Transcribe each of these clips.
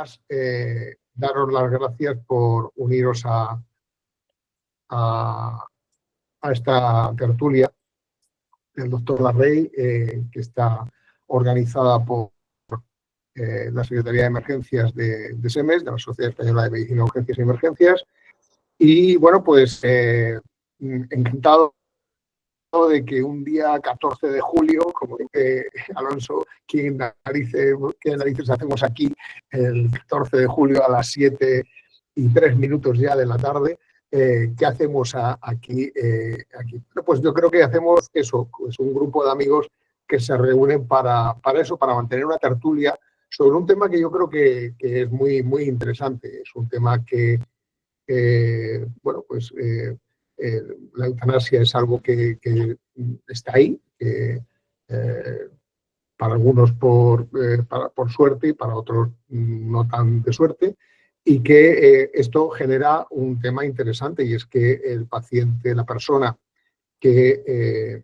más daros las gracias por uniros a esta tertulia del doctor Larrey, que está organizada por la Secretaría de Emergencias de SEMES, de la Sociedad Española de Medicina, Urgencias y Emergencias. Y bueno, pues encantado de que un día 14 de julio, como dice Alonso, ¿qué narices hacemos aquí el 14 de julio a las 7:03 ya de la tarde? ¿Qué hacemos aquí? Bueno, pues yo creo que hacemos eso, pues un grupo de amigos que se reúnen para eso, para mantener una tertulia sobre un tema que yo creo que es muy, muy interesante. Es un tema que, bueno, pues la eutanasia es algo que está ahí, para algunos por suerte y para otros no tan de suerte, y que esto genera un tema interesante, y es que el paciente, la persona que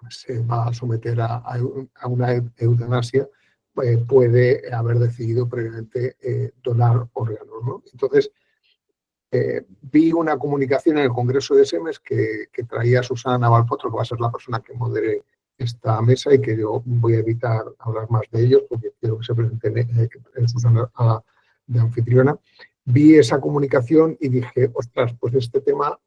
se va a someter a una eutanasia, puede haber decidido previamente donar órganos, ¿no? Entonces, vi una comunicación en el Congreso de SEMES que traía Susana Navalpotro, que va a ser la persona que modere esta mesa, y que yo voy a evitar hablar más de ellos porque quiero que se presente Susana de anfitriona. Vi esa comunicación y dije, ostras, pues este tema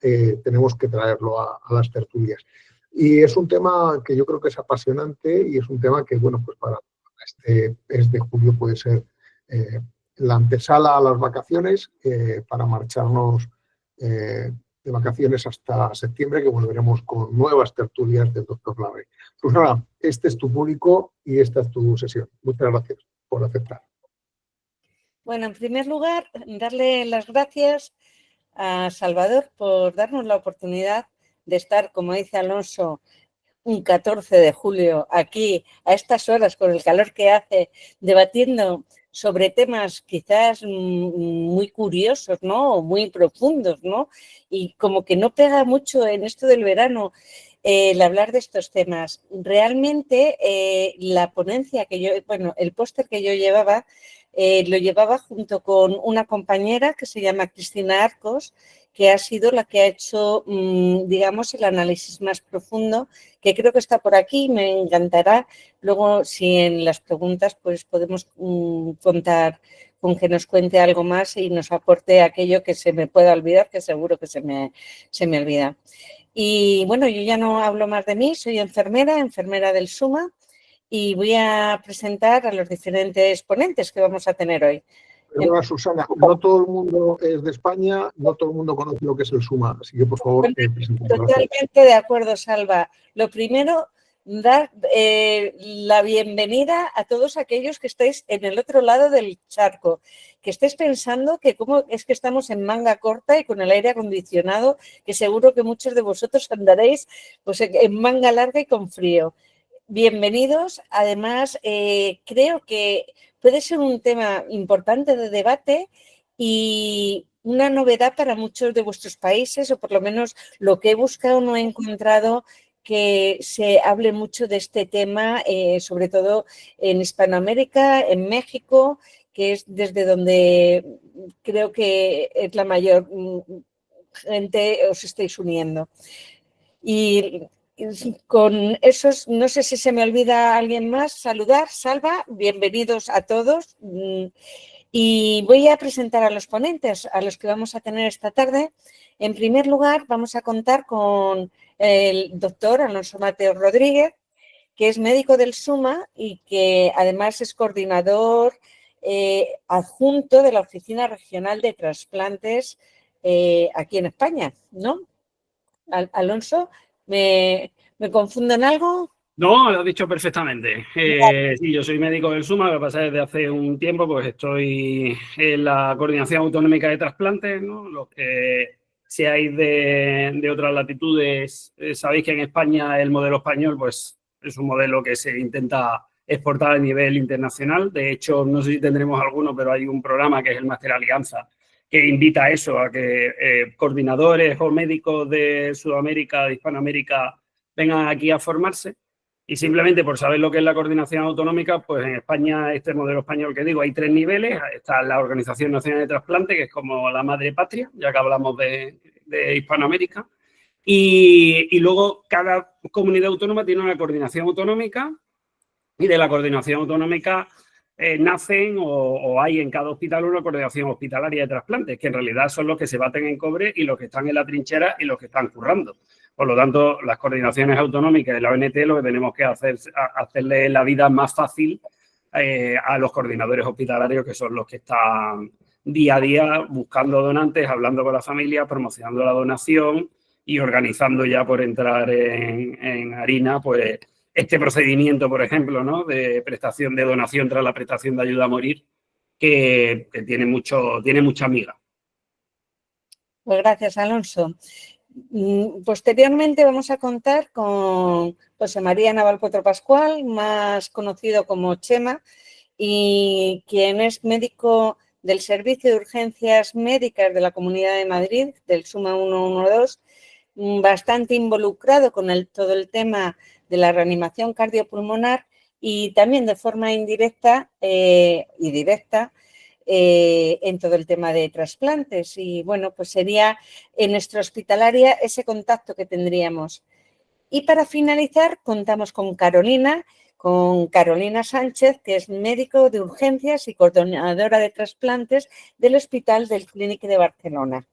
tenemos que traerlo a las tertulias. Y es un tema que yo creo que es apasionante, y es un tema que, bueno, pues para este mes de julio puede ser la antesala a las vacaciones, para marcharnos de vacaciones hasta septiembre, que volveremos con nuevas tertulias del doctor Larrey. Susana, este es tu público y esta es tu sesión. Muchas gracias por aceptar. Bueno, en primer lugar, darle las gracias a Salvador por darnos la oportunidad de estar, como dice Alonso, un 14 de julio aquí a estas horas, con el calor que hace, debatiendo sobre temas quizás muy curiosos, ¿no? O muy profundos, ¿no? Y como que no pega mucho en esto del verano el hablar de estos temas. Realmente la ponencia que yo, bueno, el póster que yo llevaba, lo llevaba junto con una compañera que se llama Cristina Arcos, que ha sido la que ha hecho, digamos, el análisis más profundo, que creo que está por aquí. Me encantará. Luego, si en las preguntas, pues podemos contar con que nos cuente algo más y nos aporte aquello que se me pueda olvidar, que seguro que se me olvida. Y bueno, yo ya no hablo más de mí, soy enfermera del SUMA, y voy a presentar a los diferentes ponentes que vamos a tener hoy. Perdona, Susana, no todo el mundo es de España, no todo el mundo conoce lo que es el SUMA, así que por favor, Totalmente de acuerdo, Salva. Lo primero, dar la bienvenida a todos aquellos que estáis en el otro lado del charco, que estéis pensando que cómo es que estamos en manga corta y con el aire acondicionado, que seguro que muchos de vosotros andaréis pues en manga larga y con frío. Bienvenidos. Además, creo que puede ser un tema importante de debate y una novedad para muchos de vuestros países, o por lo menos lo que he buscado no he encontrado que se hable mucho de este tema, sobre todo en Hispanoamérica, en México, que es desde donde creo que es la mayor gente os estáis uniendo. Y con esos, no sé si se me olvida alguien más, saludar. Salva, bienvenidos a todos. Y voy a presentar a los ponentes, a los que vamos a tener esta tarde. En primer lugar, vamos a contar con el doctor Alonso Mateo Rodríguez, que es médico del SUMA y que además es coordinador adjunto de la Oficina Regional de Trasplantes aquí en España, ¿no? Alonso, ¿me confundo en algo? No, lo has dicho perfectamente. Sí, yo soy médico del SUMA, lo que pasa es que desde hace un tiempo pues estoy en la Coordinación Autonómica de Trasplantes, ¿no? Los que seáis de otras latitudes, sabéis que en España el modelo español pues es un modelo que se intenta exportar a nivel internacional. De hecho, no sé si tendremos alguno, pero hay un programa que es el Máster Alianza, que invita a eso, a que coordinadores o médicos de Sudamérica, de Hispanoamérica, vengan aquí a formarse. Y simplemente por saber lo que es la coordinación autonómica, pues en España, este modelo español que digo, hay 3 niveles. Está la Organización Nacional de Trasplante, que es como la madre patria, ya que hablamos de Hispanoamérica. Y luego cada comunidad autónoma tiene una coordinación autonómica, y de la coordinación autonómica nacen o hay en cada hospital una coordinación hospitalaria de trasplantes, que en realidad son los que se baten en cobre y los que están en la trinchera y los que están currando. Por lo tanto, las coordinaciones autonómicas de la ONT lo que tenemos que hacer es hacerle la vida más fácil a los coordinadores hospitalarios, que son los que están día a día buscando donantes, hablando con la familia, promocionando la donación y organizando ya por entrar en harina, pues este procedimiento, por ejemplo, ¿no?, de prestación de donación tras la prestación de ayuda a morir, que tiene mucha miga. Pues gracias, Alonso. Posteriormente vamos a contar con José María Navalcuatro Pascual, más conocido como Chema, y quien es médico del Servicio de Urgencias Médicas de la Comunidad de Madrid, del SUMA 112, bastante involucrado con todo el tema de la reanimación cardiopulmonar y también de forma indirecta y directa en todo el tema de trasplantes. Y bueno, pues sería en nuestra hospitalaria ese contacto que tendríamos. Y para finalizar, contamos con Carolina Sánchez, que es médico de urgencias y coordinadora de trasplantes del Hospital del Clínic de Barcelona.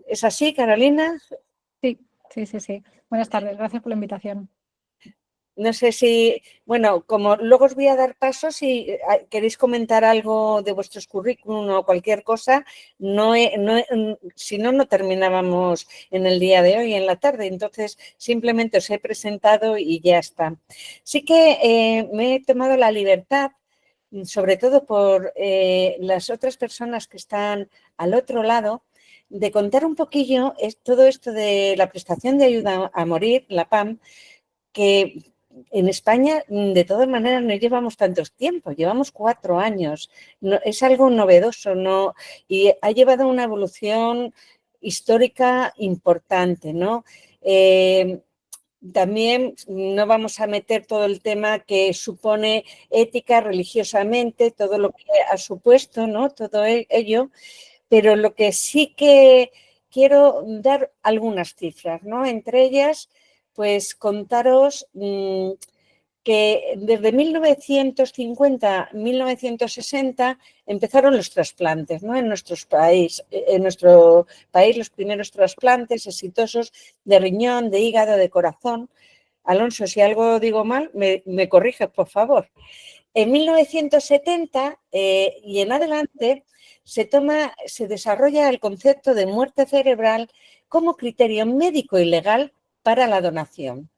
¿Es así, Carolina? Sí. Buenas tardes, gracias por la invitación. No sé si, bueno, como luego os voy a dar paso, si queréis comentar algo de vuestros currículum o cualquier cosa, si no terminábamos en el día de hoy, en la tarde. Entonces, simplemente os he presentado y ya está. Sí que me he tomado la libertad, sobre todo por las otras personas que están al otro lado, de contar un poquillo todo esto de la prestación de ayuda a morir, la PAM, que en España de todas maneras no llevamos tantos tiempos, llevamos 4 años, es algo novedoso, ¿no? Y ha llevado una evolución histórica importante, ¿no? También no vamos a meter todo el tema que supone ética religiosamente, todo lo que ha supuesto, ¿no? Todo ello. Pero lo que sí que quiero dar algunas cifras, ¿no? Entre ellas, pues contaros que desde 1950, 1960 empezaron los trasplantes, ¿no? En nuestro país los primeros trasplantes exitosos de riñón, de hígado, de corazón. Alonso, si algo digo mal, me corriges, por favor. En 1970 y en adelante se desarrolla el concepto de muerte cerebral como criterio médico y legal para la donación.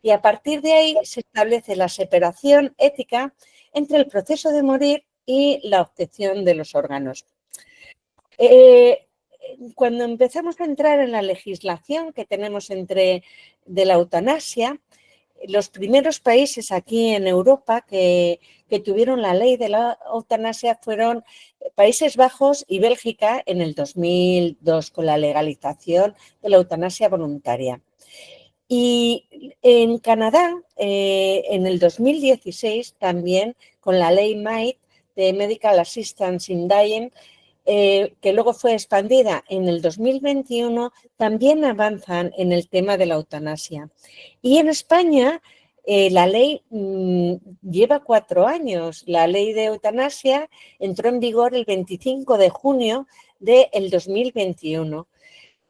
Y a partir de ahí se establece la separación ética entre el proceso de morir y la obtención de los órganos. Cuando empezamos a entrar en la legislación que tenemos de la eutanasia, los primeros países aquí en Europa que tuvieron la ley de la eutanasia fueron Países Bajos y Bélgica en el 2002 con la legalización de la eutanasia voluntaria. Y en Canadá, en el 2016, también con la ley MAID de Medical Assistance in Dying, que luego fue expandida en el 2021, también avanzan en el tema de la eutanasia. Y en España la ley lleva 4 años. La ley de eutanasia entró en vigor el 25 de junio del 2021.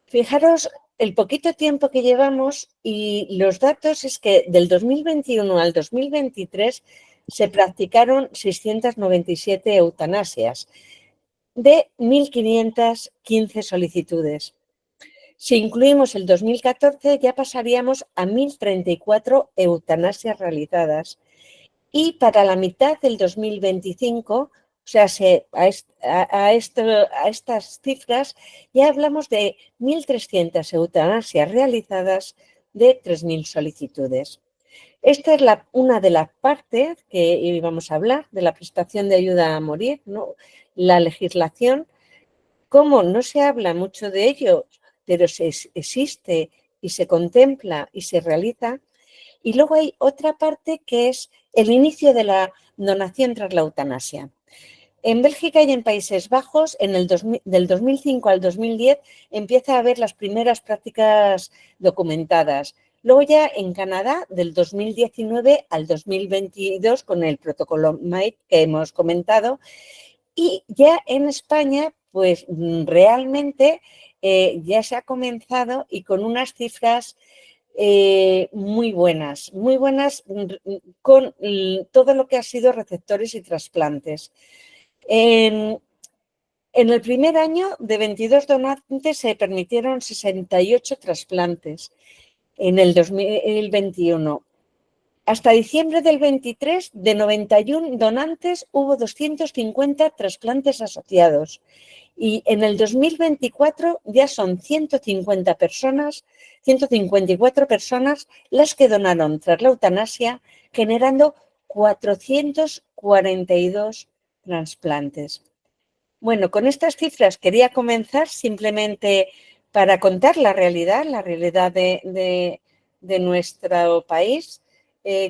Fijaros el poquito tiempo que llevamos y los datos es que del 2021 al 2023 se practicaron 697 eutanasias de 1.515 solicitudes. Si incluimos el 2014 ya pasaríamos a 1.034 eutanasias realizadas. Y para la mitad del 2025, o sea, a estas cifras ya hablamos de 1.300 eutanasias realizadas de 3.000 solicitudes. Esta es una de las partes que íbamos a hablar de la prestación de ayuda a morir, ¿no? La legislación, cómo no se habla mucho de ello, pero existe y se contempla y se realiza. Y luego hay otra parte que es el inicio de la donación tras la eutanasia. En Bélgica y en Países Bajos, del 2005 al 2010, empieza a haber las primeras prácticas documentadas. Luego ya en Canadá, del 2019 al 2022, con el protocolo MAID que hemos comentado. Y ya en España, pues realmente ya se ha comenzado y con unas cifras muy buenas con todo lo que ha sido receptores y trasplantes. En el primer año, de 22 donantes, se permitieron 68 trasplantes en el 2021. Hasta diciembre del 23, de 91 donantes, hubo 250 trasplantes asociados. Y en el 2024 ya son 154 personas las que donaron tras la eutanasia, generando 442 trasplantes. Bueno, con estas cifras quería comenzar simplemente para contar la realidad de nuestro país,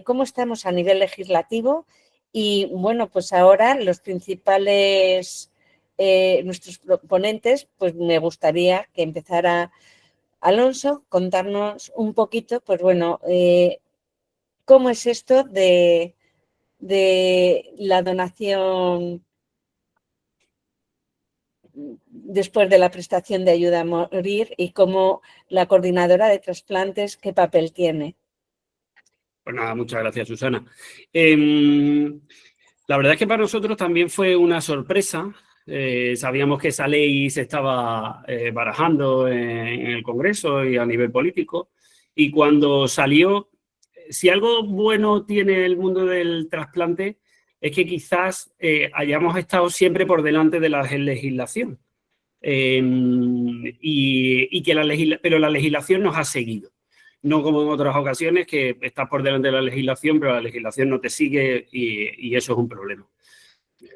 cómo estamos a nivel legislativo y, bueno, pues ahora los principales, nuestros proponentes, pues me gustaría que empezara Alonso, contarnos un poquito, pues bueno, cómo es esto de la donación después de la prestación de ayuda a morir y cómo la coordinadora de trasplantes, qué papel tiene. Pues nada, muchas gracias, Susana. La verdad es que para nosotros también fue una sorpresa. Sabíamos que esa ley se estaba barajando en el Congreso y a nivel político. Y cuando salió, si algo bueno tiene el mundo del trasplante es que quizás hayamos estado siempre por delante de la legislación. Pero la legislación nos ha seguido. No como en otras ocasiones que estás por delante de la legislación, pero la legislación no te sigue y eso es un problema.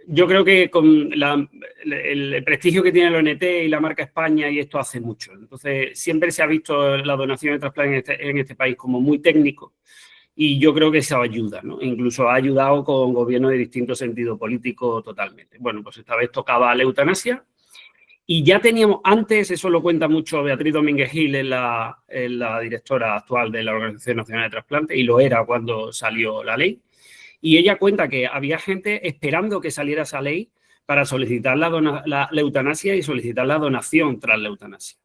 Yo creo que con el prestigio que tiene la ONT y la marca España y esto hace mucho. Entonces, siempre se ha visto la donación de trasplante en este país como muy técnico y yo creo que eso ayuda, ¿no? Incluso ha ayudado con gobiernos de distinto sentido político totalmente. Bueno, pues esta vez tocaba la eutanasia. Y ya teníamos antes, eso lo cuenta mucho Beatriz Domínguez Gil, es la directora actual de la Organización Nacional de Trasplantes, y lo era cuando salió la ley. Y ella cuenta que había gente esperando que saliera esa ley para solicitar la eutanasia y solicitar la donación tras la eutanasia.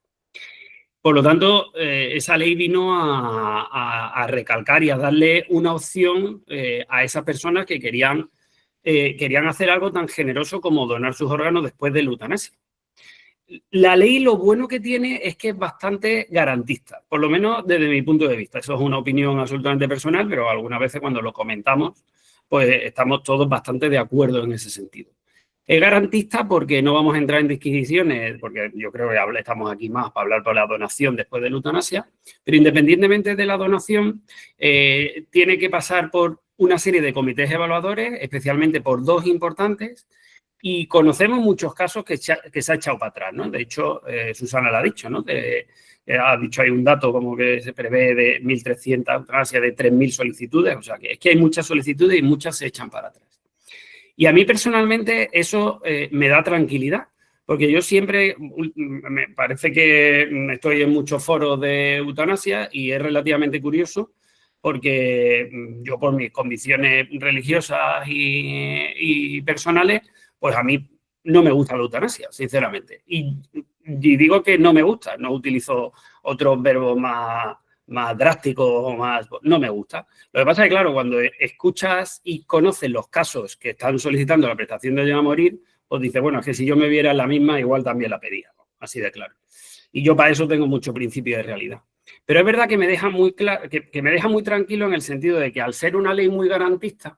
Por lo tanto, esa ley vino a recalcar y a darle una opción a esas personas que querían hacer algo tan generoso como donar sus órganos después de la eutanasia. La ley lo bueno que tiene es que es bastante garantista, por lo menos desde mi punto de vista. Eso es una opinión absolutamente personal, pero algunas veces cuando lo comentamos, pues estamos todos bastante de acuerdo en ese sentido. Es garantista porque no vamos a entrar en disquisiciones, porque yo creo que estamos aquí más para hablar por la donación después de la eutanasia, pero independientemente de la donación, tiene que pasar por una serie de comités evaluadores, especialmente por dos importantes. Y conocemos muchos casos que se ha echado para atrás, ¿no? De hecho, Susana lo ha dicho, ¿no? Ha dicho, hay un dato como que se prevé de 1.300 eutanasias, de 3.000 solicitudes. O sea, que es que hay muchas solicitudes y muchas se echan para atrás. Y a mí personalmente eso me da tranquilidad, porque yo siempre, me parece que estoy en muchos foros de eutanasia y es relativamente curioso porque yo por mis convicciones religiosas y personales, pues a mí no me gusta la eutanasia, sinceramente. Y digo que no me gusta, no utilizo otros verbos más drásticos o más... No me gusta. Lo que pasa es que, claro, cuando escuchas y conoces los casos que están solicitando la prestación de ayuda a morir, pues dices, bueno, es que si yo me viera en la misma, igual también la pedía, ¿no? Así de claro. Y yo para eso tengo mucho principio de realidad. Pero es verdad que me deja muy claro, que me deja muy tranquilo en el sentido de que al ser una ley muy garantista,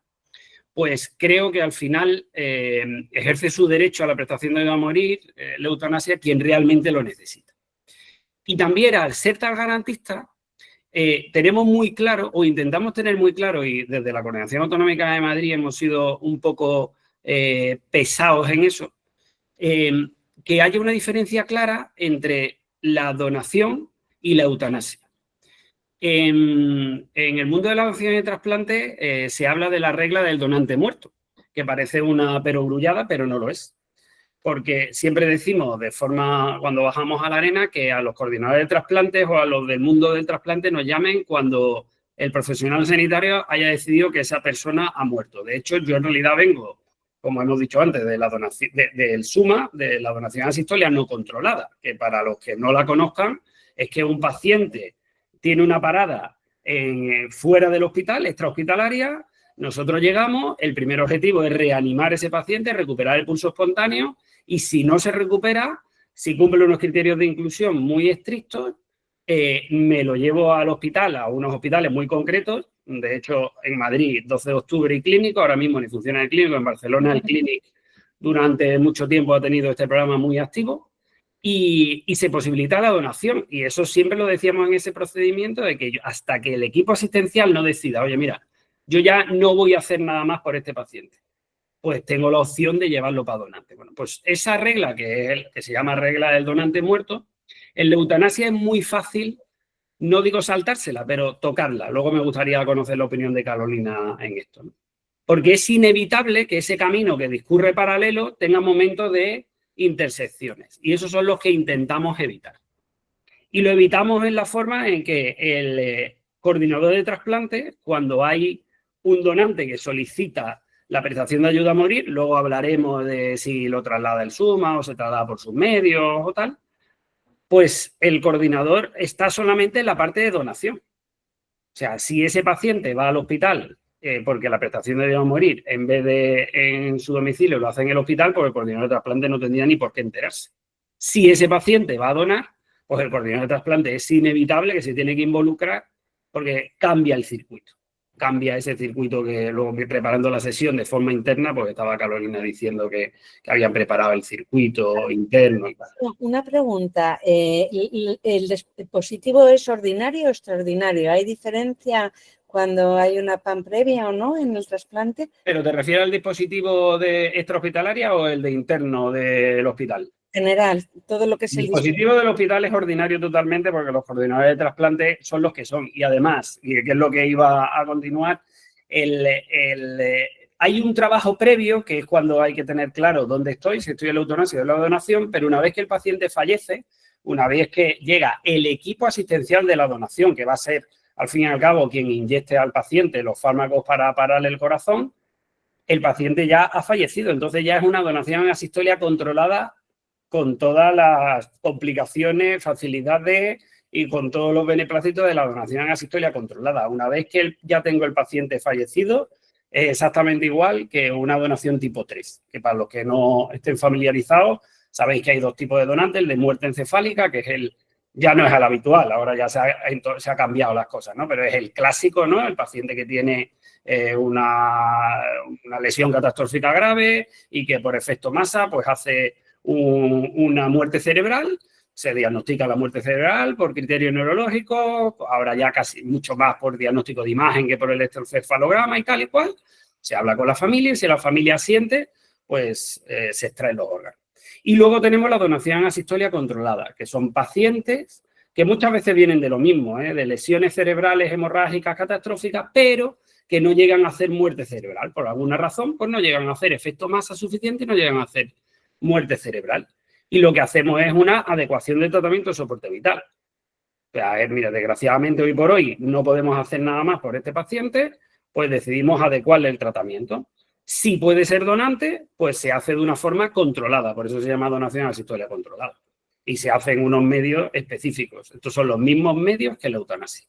pues creo que al final ejerce su derecho a la prestación de ayuda a morir, la eutanasia, quien realmente lo necesita. Y también al ser tan garantista, tenemos muy claro, o intentamos tener muy claro, y desde la Coordinación Autonómica de Madrid hemos sido un poco pesados en eso, que haya una diferencia clara entre la donación y la eutanasia. En el mundo de la donación y trasplante se habla de la regla del donante muerto, que parece una perogrullada, pero no lo es. Porque siempre decimos de forma, cuando bajamos a la arena, que a los coordinadores de trasplantes o a los del mundo del trasplante nos llamen cuando el profesional sanitario haya decidido que esa persona ha muerto. De hecho, yo en realidad vengo, como hemos dicho antes, de la donación, del SUMA, de la donación asistolia no controlada, que para los que no la conozcan, es que un paciente tiene una parada fuera del hospital, extrahospitalaria. Nosotros llegamos, el primer objetivo es reanimar a ese paciente, recuperar el pulso espontáneo y si no se recupera, si cumple unos criterios de inclusión muy estrictos, me lo llevo al hospital, a unos hospitales muy concretos. De hecho, en Madrid, 12 de octubre y Clínico, ahora mismo ni funciona el Clínico, en Barcelona el Clínic durante mucho tiempo ha tenido este programa muy activo. Y se posibilita la donación. Y eso siempre lo decíamos en ese procedimiento de que hasta que el equipo asistencial no decida, oye, mira, yo ya no voy a hacer nada más por este paciente, pues tengo la opción de llevarlo para donante. Bueno, pues esa regla que se llama regla del donante muerto, en la eutanasia es muy fácil, no digo saltársela, pero tocarla. Luego me gustaría conocer la opinión de Carolina en esto, ¿no? Porque es inevitable que ese camino que discurre paralelo tenga momentos de intersecciones y esos son los que intentamos evitar. Y lo evitamos en la forma en que el coordinador de trasplante, cuando hay un donante que solicita la prestación de ayuda a morir, luego hablaremos de si lo traslada el SUMA o se traslada por sus medios o tal, pues el coordinador está solamente en la parte de donación. O sea, si ese paciente va al hospital porque la prestación de ayuda a morir, en vez de en su domicilio, lo hace en el hospital, pues el coordinador de trasplante no tendría ni por qué enterarse. Si ese paciente va a donar, pues el coordinador de trasplante es inevitable que se tiene que involucrar porque cambia el circuito. Cambia ese circuito que luego preparando la sesión de forma interna, porque estaba Carolina diciendo que habían preparado el circuito interno y tal. Una pregunta, ¿el dispositivo es ordinario o extraordinario? ¿Hay diferencia cuando hay una PAN previa o no en el trasplante? ¿Pero te refieres al dispositivo de extrahospitalaria o el de interno del hospital? General, todo lo que es el dispositivo del hospital es ordinario totalmente porque los coordinadores de trasplante son los que son. Y además, y que es lo que iba a continuar, hay un trabajo previo que es cuando hay que tener claro dónde estoy, si estoy en la eutanasia o en la donación, pero una vez que el paciente fallece, una vez que llega el equipo asistencial de la donación, que va a ser, al fin y al cabo, quien inyecte al paciente los fármacos para pararle el corazón, el paciente ya ha fallecido. Entonces ya es una donación asistolia controlada con todas las complicaciones, facilidades y con todos los beneplácitos de la donación asistolia controlada. Una vez que ya tengo el paciente fallecido, es exactamente igual que una donación tipo 3, que para los que no estén familiarizados, sabéis que hay dos tipos de donantes, el de muerte encefálica, que es ya no es el habitual, ahora ya se ha cambiado las cosas, ¿no? Pero es el clásico, ¿no? El paciente que tiene una lesión catastrófica grave y que por efecto masa, pues hace una muerte cerebral, se diagnostica la muerte cerebral por criterios neurológicos, ahora ya casi mucho más por diagnóstico de imagen que por electroencefalograma y tal y cual, se habla con la familia y si la familia asiente, pues se extraen los órganos. Y luego tenemos la donación asistolia controlada, que son pacientes que muchas veces vienen de lo mismo, de lesiones cerebrales hemorrágicas catastróficas, pero que no llegan a hacer muerte cerebral. Por alguna razón, pues no llegan a hacer efecto masa suficiente y no llegan a hacer muerte cerebral. Y lo que hacemos es una adecuación del tratamiento de soporte vital. O sea, mira, desgraciadamente hoy por hoy no podemos hacer nada más por este paciente, pues decidimos adecuarle el tratamiento. Si puede ser donante, pues se hace de una forma controlada, por eso se llama donación asistolia controlada. Y se hace en unos medios específicos. Estos son los mismos medios que la eutanasia.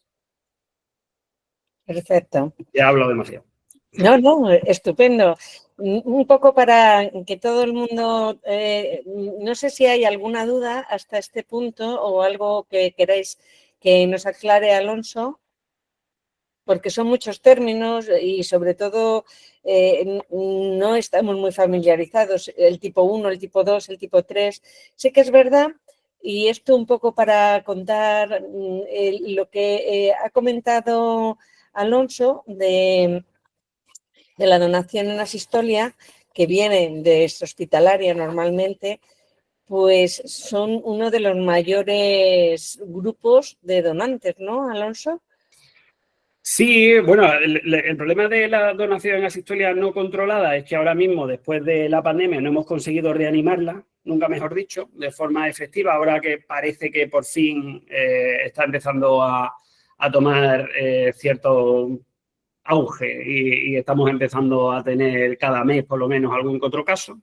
Perfecto. Ya hablo demasiado. No, estupendo. Un poco para que todo el mundo, no sé si hay alguna duda hasta este punto o algo que queráis que nos aclare Alonso, porque son muchos términos y sobre todo no estamos muy familiarizados, el tipo 1, el tipo 2, el tipo 3. Sé que es verdad y esto un poco para contar lo que ha comentado Alonso de la donación en asistolia, que vienen de hospitalaria normalmente, pues son uno de los mayores grupos de donantes, ¿no, Alonso? Sí, bueno, el problema de la donación asistolia no controlada es que ahora mismo, después de la pandemia, no hemos conseguido reanimarla, nunca mejor dicho, de forma efectiva, ahora que parece que por fin está empezando a tomar cierto auge y estamos empezando a tener cada mes por lo menos algún que otro caso.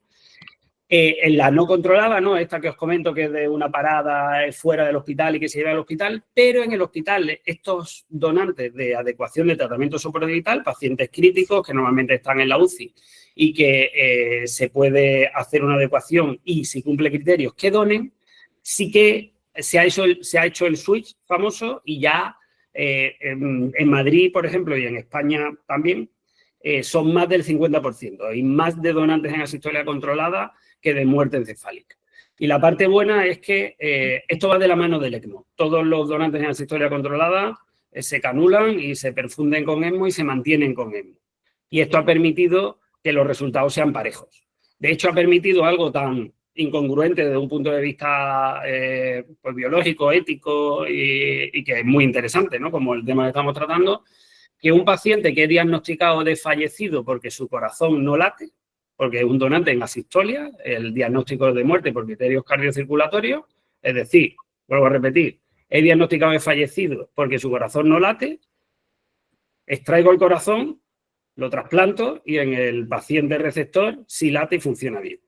En la no controlada, ¿no? Esta que os comento que es de una parada fuera del hospital y que se lleva al hospital, pero en el hospital estos donantes de adecuación de tratamiento suprarrenal, pacientes críticos que normalmente están en la UCI y que se puede hacer una adecuación y si cumple criterios que donen, sí que se ha hecho el switch famoso y ya en Madrid, por ejemplo, y en España también, son más del 50%. Hay más de donantes en asistolia controlada que de muerte encefálica. Y la parte buena es que esto va de la mano del ECMO. Todos los donantes en asistolia controlada se canulan y se perfunden con ECMO y se mantienen con ECMO. Y esto ha permitido que los resultados sean parejos. De hecho, ha permitido algo tan incongruente desde un punto de vista pues biológico, ético y que es muy interesante, ¿no? Como el tema que estamos tratando, que un paciente que es diagnosticado de fallecido porque su corazón no late, porque es un donante en asistolia, el diagnóstico de muerte por criterios cardiocirculatorios, es decir, vuelvo a repetir, es diagnosticado de fallecido porque su corazón no late, extraigo el corazón, lo trasplanto y en el paciente receptor sí late y funciona bien.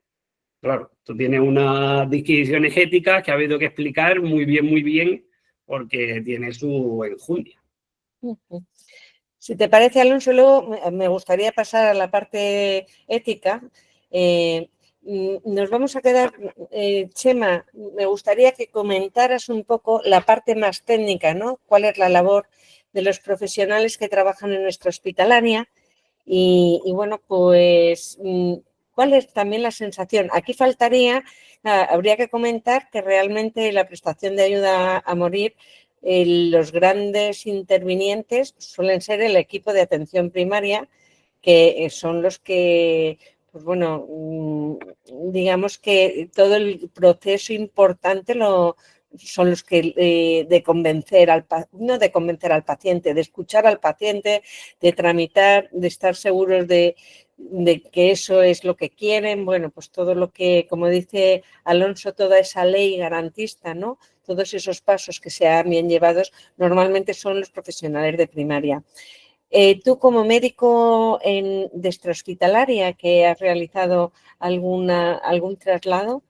Claro, esto tiene unas disquisiciones éticas que ha habido que explicar muy bien, porque tiene su enjundia. Si te parece, Alonso, luego me gustaría pasar a la parte ética. Nos vamos a quedar, Chema, me gustaría que comentaras un poco la parte más técnica, ¿no? ¿Cuál es la labor de los profesionales que trabajan en nuestra hospitalaria? Y bueno, pues, ¿cuál es también la sensación? Aquí habría que comentar que realmente la prestación de ayuda a morir, los grandes intervinientes suelen ser el equipo de atención primaria, que son los que, pues bueno, digamos que todo el proceso importante son los que de convencer no de convencer al paciente, de escuchar al paciente, de tramitar, de estar seguros de que eso es lo que quieren. Bueno, pues todo lo que, como dice Alonso, toda esa ley garantista, ¿no? Todos esos pasos que sean bien llevados, normalmente son los profesionales de primaria. Tú, como médico de extrahospitalaria que has realizado algún traslado,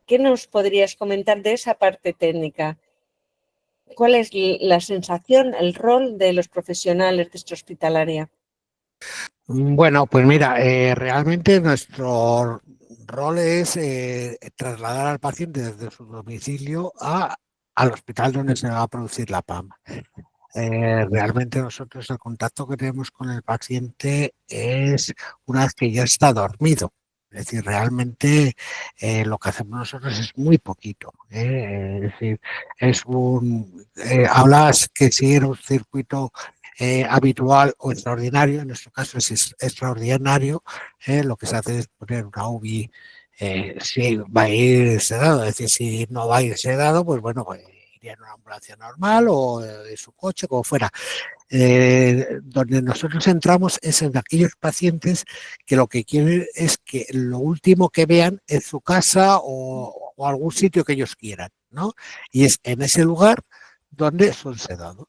¿qué nos podrías comentar de esa parte técnica? ¿Cuál es la sensación, el rol de los profesionales de extrahospitalaria? Bueno, pues mira, realmente nuestro rol es trasladar al paciente desde su domicilio al hospital donde se va a producir la PAM. Realmente nosotros el contacto que tenemos con el paciente es una vez que ya está dormido. Es decir, realmente lo que hacemos nosotros es muy poquito. Es decir, hablas que si era un circuito habitual o extraordinario, en nuestro caso es extraordinario, lo que se hace es poner una UBI si va a ir sedado, es decir, si no va a ir sedado, pues bueno, pues iría en una ambulancia normal o de su coche, como fuera. Donde nosotros entramos es en aquellos pacientes que lo que quieren es que lo último que vean es su casa o algún sitio que ellos quieran, ¿no? Y es en ese lugar donde son sedados.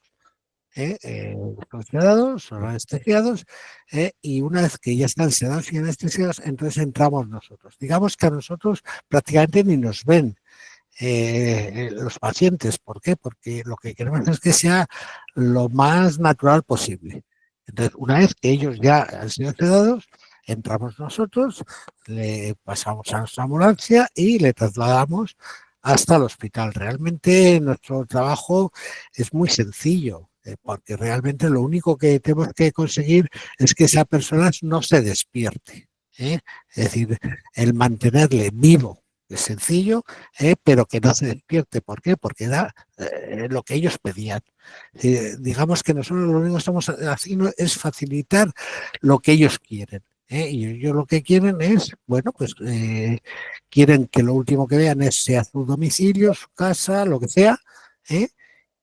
Son sedados, son anestesiados, y una vez que ya están sedados y anestesiados, entonces entramos nosotros. Digamos que a nosotros prácticamente ni nos ven los pacientes. ¿Por qué? Porque lo que queremos es que sea lo más natural posible. Entonces, una vez que ellos ya han sido sedados, entramos nosotros, le pasamos a nuestra ambulancia y le trasladamos hasta el hospital. Realmente nuestro trabajo es muy sencillo, porque realmente lo único que tenemos que conseguir es que esa persona no se despierte. Es decir, el mantenerle vivo es sencillo, pero que no se despierte. ¿Por qué? Porque era lo que ellos pedían. Digamos que nosotros lo único que estamos haciendo es facilitar lo que ellos quieren. Y ellos lo que quieren es, bueno, pues quieren que lo último que vean sea su domicilio, su casa, lo que sea,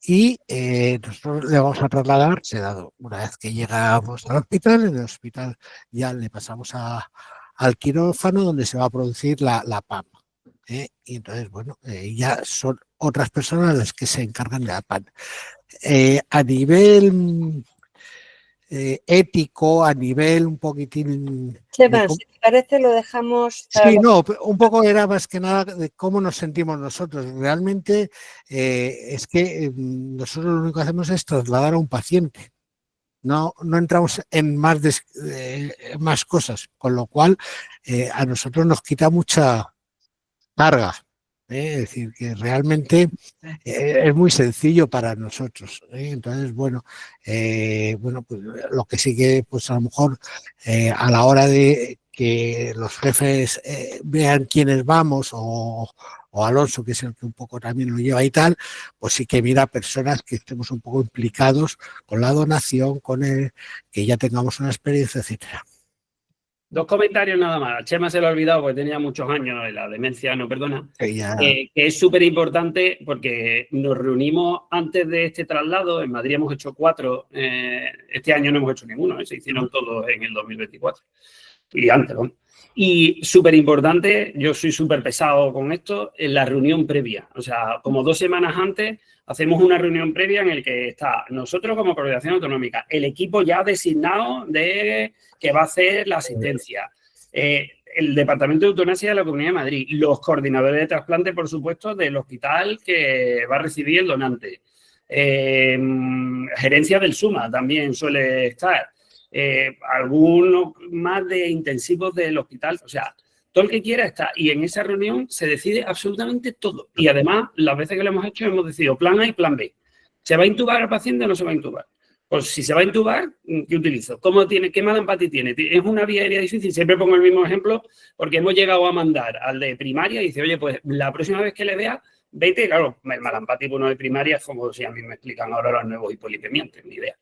y nosotros le vamos a trasladar, una vez que llegamos al hospital, en el hospital ya le pasamos al quirófano donde se va a producir la PAM. Y entonces, bueno, ya son otras personas las que se encargan de la PAM. A nivel ético, a nivel un poquitín... Chema, si te parece lo dejamos... Sí, no, un poco era más que nada de cómo nos sentimos nosotros. Realmente es que nosotros lo único que hacemos es trasladar a un paciente. No entramos en más cosas, con lo cual a nosotros nos quita mucha carga. Es decir, que realmente es muy sencillo para nosotros. Entonces, bueno, pues lo que sí que, pues a lo mejor a la hora de que los jefes vean quiénes vamos o Alonso, que es el que un poco también lo lleva y tal, pues sí que mira personas que estemos un poco implicados con la donación, que ya tengamos una experiencia, etcétera. 2 comentarios nada más. Chema se lo ha olvidado porque tenía muchos años, la demencia no perdona. Que es súper importante porque nos reunimos antes de este traslado. En Madrid hemos hecho 4. Este año no hemos hecho ninguno. Se hicieron todos en el 2024. Y antes, ¿no? Y súper importante, yo soy súper pesado con esto, en la reunión previa. O sea, como 2 semanas antes hacemos una reunión previa en el que está nosotros como coordinación autonómica, el equipo ya designado de que va a hacer la asistencia, el Departamento de Eutanasia de la Comunidad de Madrid, los coordinadores de trasplante, por supuesto, del hospital que va a recibir el donante, gerencia del SUMA también suele estar, algunos más de intensivos del hospital, o sea, todo el que quiera está. Y en esa reunión se decide absolutamente todo. Y además, las veces que lo hemos hecho, hemos decidido plan A y plan B. ¿Se va a intubar al paciente o no se va a intubar? Pues si se va a intubar, ¿qué utilizo? ¿Qué malampatía tiene? ¿Es una vía aérea difícil? Siempre pongo el mismo ejemplo porque hemos llegado a mandar al de primaria y dice, oye, pues la próxima vez que le vea, vete, claro, el malampático uno de primaria es como si a mí me explican ahora los nuevos hipolipemiantes, ni idea.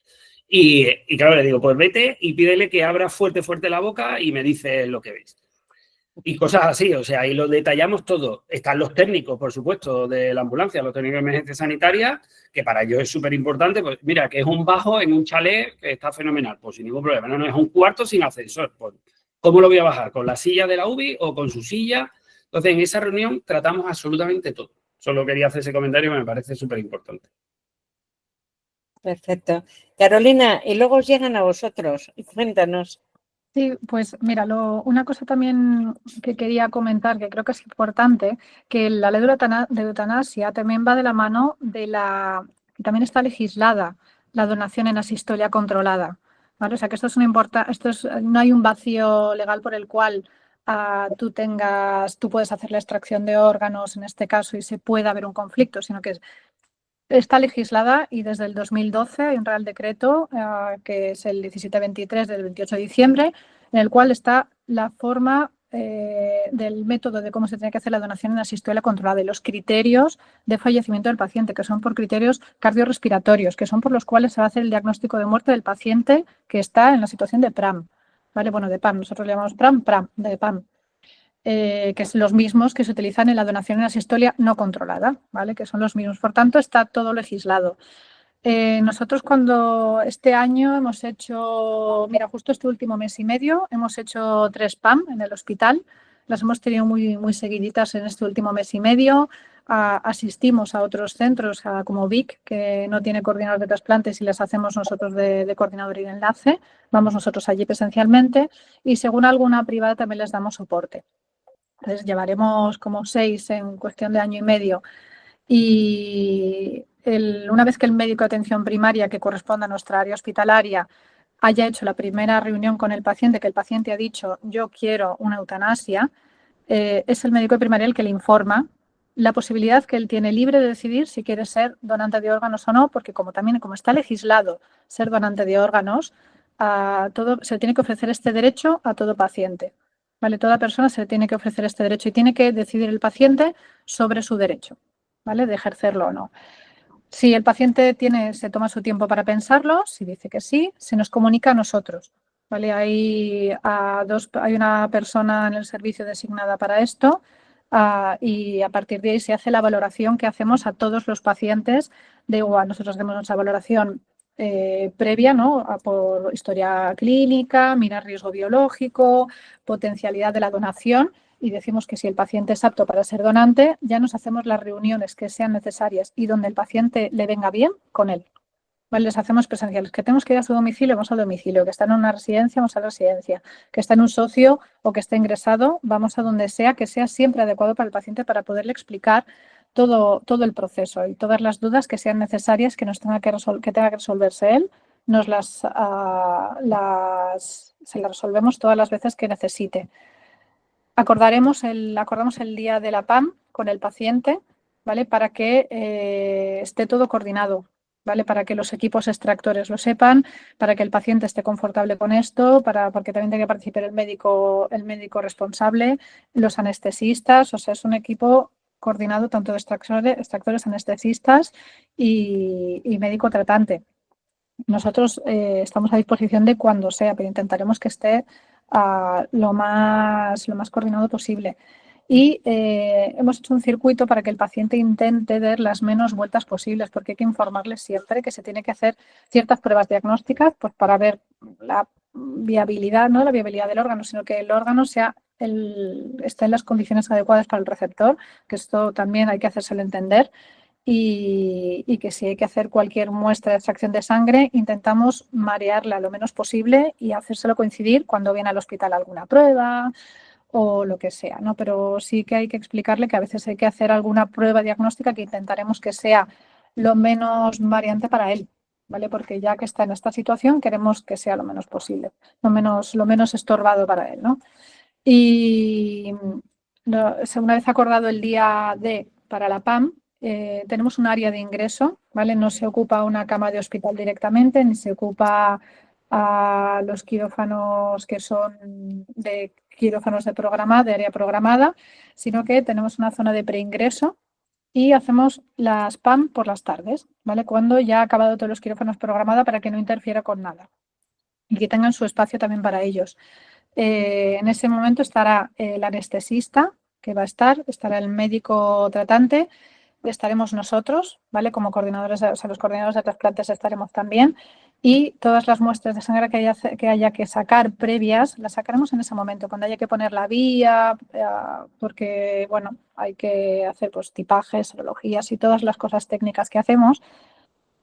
Y claro, le digo, pues vete y pídele que abra fuerte la boca y me dice lo que ves. Y cosas así, o sea, y lo detallamos todo. Están los técnicos, por supuesto, de la ambulancia, los técnicos de emergencia sanitaria, que para ellos es súper importante. Pues mira, que es un bajo en un chalet que está fenomenal, pues sin ningún problema. No es un cuarto sin ascensor. Pues, ¿cómo lo voy a bajar? ¿Con la silla de la UBI o con su silla? Entonces, en esa reunión tratamos absolutamente todo. Solo quería hacer ese comentario que me parece súper importante. Perfecto. Carolina, y luego os llegan a vosotros. Cuéntanos. Sí, pues mira, una cosa también que quería comentar, que creo que es importante, que la ley de eutanasia también va de la mano que también está legislada la donación en asistolia controlada, ¿vale? O sea que esto no hay un vacío legal por el cual tú puedes hacer la extracción de órganos en este caso y se pueda haber un conflicto, sino que está legislada y desde el 2012 hay un Real Decreto que es el 1723 del 28 de diciembre, en el cual está la forma del método de cómo se tiene que hacer la donación en asistolia controlada y los criterios de fallecimiento del paciente, que son por criterios cardiorrespiratorios, que son por los cuales se va a hacer el diagnóstico de muerte del paciente que está en la situación de PRAM. ¿Vale? Bueno, de PAM, nosotros le llamamos PRAM, de PAM. Que son los mismos que se utilizan en la donación en asistolia no controlada, ¿vale? Que son los mismos. Por tanto, está todo legislado. Nosotros cuando este año hemos hecho, mira, justo este último mes y medio, hemos hecho 3 PAM en el hospital. Las hemos tenido muy, muy seguiditas en este último mes y medio. Asistimos a otros centros como Vic, que no tiene coordinador de trasplantes y les hacemos nosotros de coordinador y de enlace. Vamos nosotros allí presencialmente y según alguna privada también les damos soporte. Entonces llevaremos como 6 en cuestión de año y medio y una vez que el médico de atención primaria que corresponda a nuestra área hospitalaria haya hecho la primera reunión con el paciente, que el paciente ha dicho yo quiero una eutanasia, es el médico de primaria el que le informa la posibilidad que él tiene libre de decidir si quiere ser donante de órganos o no, porque como está legislado ser donante de órganos, se le tiene que ofrecer este derecho a todo paciente. ¿Vale? Toda persona se le tiene que ofrecer este derecho y tiene que decidir el paciente sobre su derecho, ¿vale? De ejercerlo o no. Si el paciente se toma su tiempo para pensarlo, si dice que sí, se nos comunica a nosotros, ¿vale? Hay una persona en el servicio designada para esto, y a partir de ahí se hace la valoración que hacemos a todos los pacientes de igual. Nosotros hacemos nuestra valoración previa, ¿no? Por historia clínica, mirar riesgo biológico, potencialidad de la donación y decimos que si el paciente es apto para ser donante, ya nos hacemos las reuniones que sean necesarias y donde el paciente le venga bien con él. ¿Vale? Les hacemos presenciales. Que tenemos que ir a su domicilio, vamos al domicilio. Que está en una residencia, vamos a la residencia. Que está en un socio o que esté ingresado, vamos a donde sea, que sea siempre adecuado para el paciente para poderle explicar todo el proceso y todas las dudas que sean necesarias que tenga que resolverse él, se las resolvemos todas las veces que necesite. Acordamos el día de la PAM con el paciente, ¿vale? Para que esté todo coordinado, ¿vale? Para que los equipos extractores lo sepan, para que el paciente esté confortable con esto, porque también tiene que participar el médico responsable, los anestesistas, o sea, es un equipo coordinado tanto de extractores, anestesistas y médico tratante. Nosotros estamos a disposición de cuando sea, pero intentaremos que esté lo más coordinado posible. Y hemos hecho un circuito para que el paciente intente dar las menos vueltas posibles, porque hay que informarles siempre que se tiene que hacer ciertas pruebas diagnósticas pues, para ver la viabilidad, no la viabilidad del órgano, sino que el órgano esté en las condiciones adecuadas para el receptor, que esto también hay que hacérselo entender. Y que si hay que hacer cualquier muestra de extracción de sangre, intentamos marearla lo menos posible y hacérselo coincidir cuando viene al hospital alguna prueba o lo que sea, ¿no? Pero sí que hay que explicarle que a veces hay que hacer alguna prueba diagnóstica que intentaremos que sea lo menos variante para él, ¿vale? Porque ya que está en esta situación queremos que sea lo menos posible, lo menos estorbado para él, ¿no? Y una vez acordado el día para la PAM, tenemos un área de ingreso, ¿vale? No se ocupa una cama de hospital directamente, ni se ocupa a los quirófanos que son de quirófanos de área programada, sino que tenemos una zona de preingreso y hacemos las PAM por las tardes, ¿vale? Cuando ya ha acabado todos los quirófanos programados para que no interfiera con nada y que tengan su espacio también para ellos. En ese momento estará el anestesista, que va a estará el médico tratante, estaremos nosotros, ¿vale? Como coordinadores, o sea, los coordinadores de trasplantes estaremos también y todas las muestras de sangre que haya que sacar previas, las sacaremos en ese momento, cuando haya que poner la vía, porque, bueno, hay que hacer pues tipajes, serologías y todas las cosas técnicas que hacemos.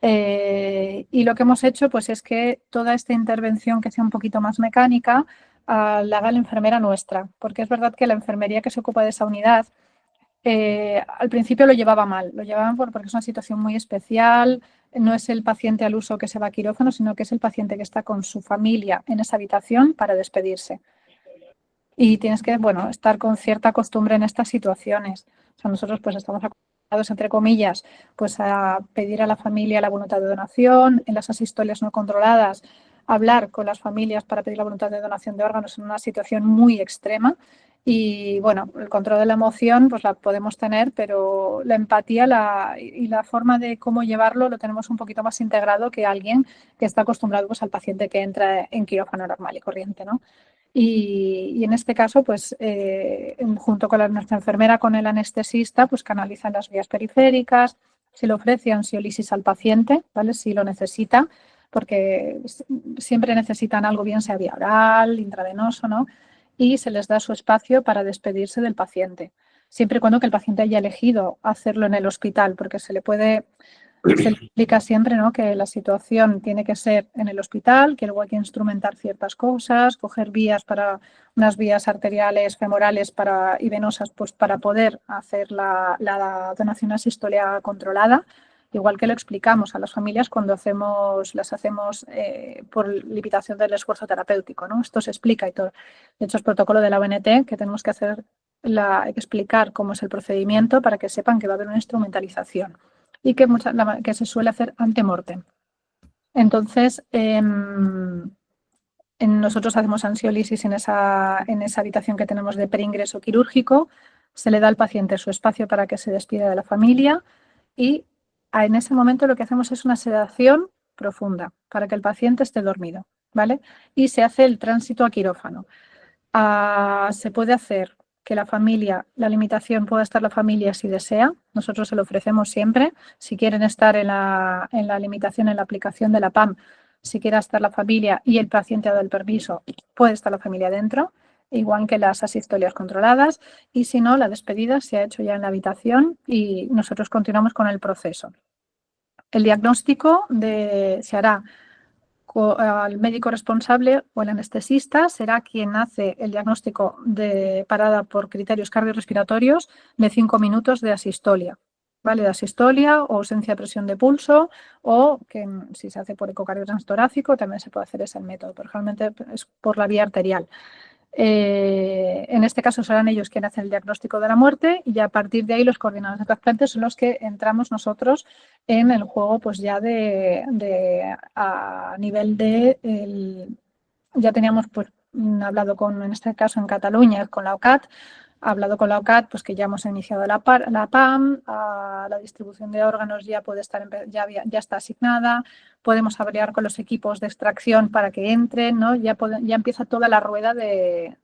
Y lo que hemos hecho pues es que toda esta intervención que sea un poquito más mecánica la haga la enfermera nuestra, porque es verdad que la enfermería que se ocupa de esa unidad al principio lo llevaban porque es una situación muy especial, no es el paciente al uso que se va a quirófano, sino que es el paciente que está con su familia en esa habitación para despedirse. Y tienes que, bueno, estar con cierta costumbre en estas situaciones. O sea, nosotros pues estamos acostumbrados, entre comillas, pues a pedir a la familia la voluntad de donación, en las asistolias no controladas, hablar con las familias para pedir la voluntad de donación de órganos en una situación muy extrema. Y bueno, el control de la emoción pues la podemos tener, pero la empatía y la forma de cómo llevarlo lo tenemos un poquito más integrado que alguien que está acostumbrado pues, al paciente que entra en quirófano normal y corriente, ¿no? Y en este caso, pues junto con nuestra enfermera, con el anestesista, pues canalizan las vías periféricas, se le ofrece ansiolisis al paciente, ¿vale? Si lo necesita, porque siempre necesitan algo, bien sea vía oral, intravenoso, ¿no? Y se les da su espacio para despedirse del paciente, siempre y cuando que el paciente haya elegido hacerlo en el hospital, porque se le explica siempre, ¿no? Que la situación tiene que ser en el hospital, que luego hay que instrumentar ciertas cosas, coger unas vías arteriales, femorales y venosas pues, para poder hacer la donación asistolia controlada, igual que lo explicamos a las familias cuando las hacemos por limitación del esfuerzo terapéutico, ¿no? Esto se explica y todo. De hecho, es protocolo de la ONT que tenemos que hay que explicar cómo es el procedimiento para que sepan que va a haber una instrumentalización y que se suele hacer ante mortem. Entonces, nosotros hacemos ansiolisis en esa habitación que tenemos de preingreso quirúrgico, se le da al paciente su espacio para que se despida de la familia y en ese momento lo que hacemos es una sedación profunda para que el paciente esté dormido, ¿vale? Y se hace el tránsito a quirófano. Se puede hacer que la familia, la limitación pueda estar la familia si desea. Nosotros se lo ofrecemos siempre. Si quieren estar en la limitación, en la aplicación de la PAM, si quiere estar la familia y el paciente ha dado el permiso, puede estar la familia dentro, igual que las asistolias controladas. Y si no, la despedida se ha hecho ya en la habitación y nosotros continuamos con el proceso. El diagnóstico se hará al médico responsable o el anestesista, será quien hace el diagnóstico de parada por criterios cardiorrespiratorios de 5 minutos de asistolia, ¿vale? De asistolia o ausencia de presión de pulso, o que si se hace por ecocardio transtorácico también se puede hacer ese método, pero generalmente es por la vía arterial. En este caso serán ellos quienes hacen el diagnóstico de la muerte y a partir de ahí los coordinadores de trasplantes son los que entramos nosotros en el juego, pues ya a nivel de ya teníamos pues hablado en este caso en Cataluña con la OCAT, hablado con la OCAT, pues que ya hemos iniciado la PAM, la distribución de órganos ya puede estar, ya está asignada, podemos hablar con los equipos de extracción para que entren, ¿no? Ya empieza toda la rueda de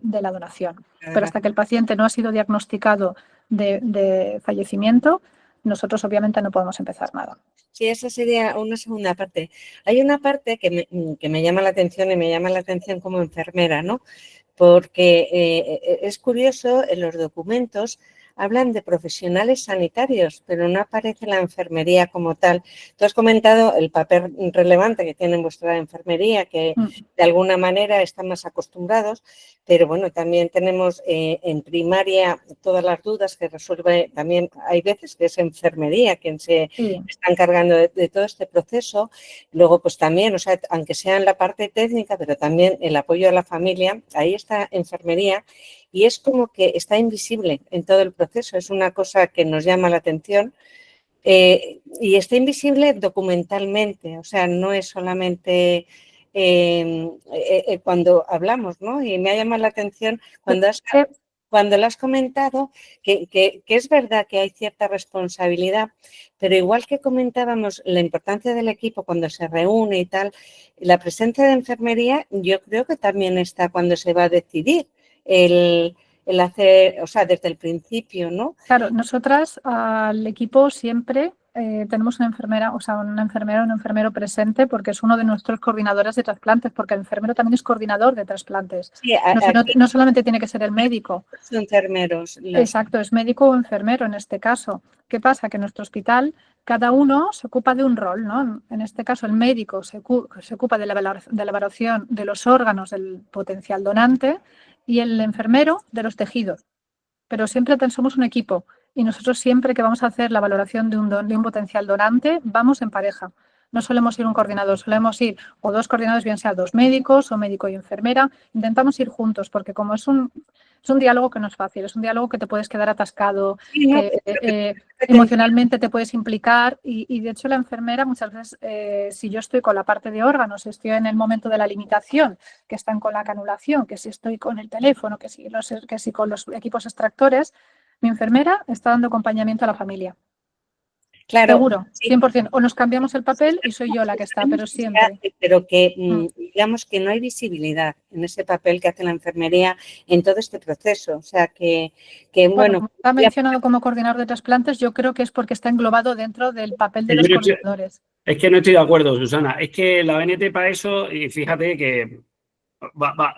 la donación. Pero hasta que el paciente no ha sido diagnosticado de fallecimiento, nosotros obviamente no podemos empezar nada. Sí, esa sería una segunda parte. Hay una parte que me llama la atención y me llama la atención como enfermera, ¿no? Porque es curioso, en los documentos hablan de profesionales sanitarios, pero no aparece la enfermería como tal. Tú has comentado el papel relevante que tiene vuestra enfermería, que de alguna manera están más acostumbrados, pero bueno, también tenemos en primaria todas las dudas que resuelve también, hay veces que es enfermería quien se está encargando de todo este proceso. Luego, pues también, o sea, aunque sea en la parte técnica, pero también el apoyo a la familia, ahí está enfermería. Y es como que está invisible en todo el proceso, es una cosa que nos llama la atención y está invisible documentalmente, o sea, no es solamente cuando hablamos, ¿no? Y me ha llamado la atención cuando lo has comentado, que es verdad que hay cierta responsabilidad, pero igual que comentábamos la importancia del equipo cuando se reúne y tal, la presencia de enfermería yo creo que también está cuando se va a decidir el hacer, o sea, desde el principio, ¿no? Claro, nosotras al equipo siempre tenemos una enfermera, o sea, una enfermera o un enfermero presente porque es uno de nuestros coordinadores de trasplantes, porque el enfermero también es coordinador de trasplantes. Sí, no solamente tiene que ser el médico. Son enfermeros. Exacto, es médico o enfermero en este caso. ¿Qué pasa? Que en nuestro hospital cada uno se ocupa de un rol, ¿no? En este caso el médico se ocupa de la valoración de los órganos del potencial donante y el enfermero de los tejidos. Pero siempre somos un equipo y nosotros siempre que vamos a hacer la valoración de un potencial donante, vamos en pareja. No solemos ir un coordinador, solemos ir o dos coordinadores, bien sea dos médicos o médico y enfermera. Intentamos ir juntos porque como es un diálogo que no es fácil, es un diálogo que te puedes quedar atascado, que emocionalmente te puedes implicar y de hecho la enfermera muchas veces, si yo estoy con la parte de órganos, estoy en el momento de la limitación, que están con la canulación, que si estoy con el teléfono, que si con los equipos extractores, mi enfermera está dando acompañamiento a la familia. Claro, seguro, 100%. O nos cambiamos el papel y soy yo la que está, pero siempre. Pero que digamos que no hay visibilidad en ese papel que hace la enfermería en todo este proceso. O sea que bueno. Como está mencionado como coordinador de trasplantes, yo creo que es porque está englobado dentro del papel de los coordinadores. Es que no estoy de acuerdo, Susana. Es que la ONT para eso, y fíjate que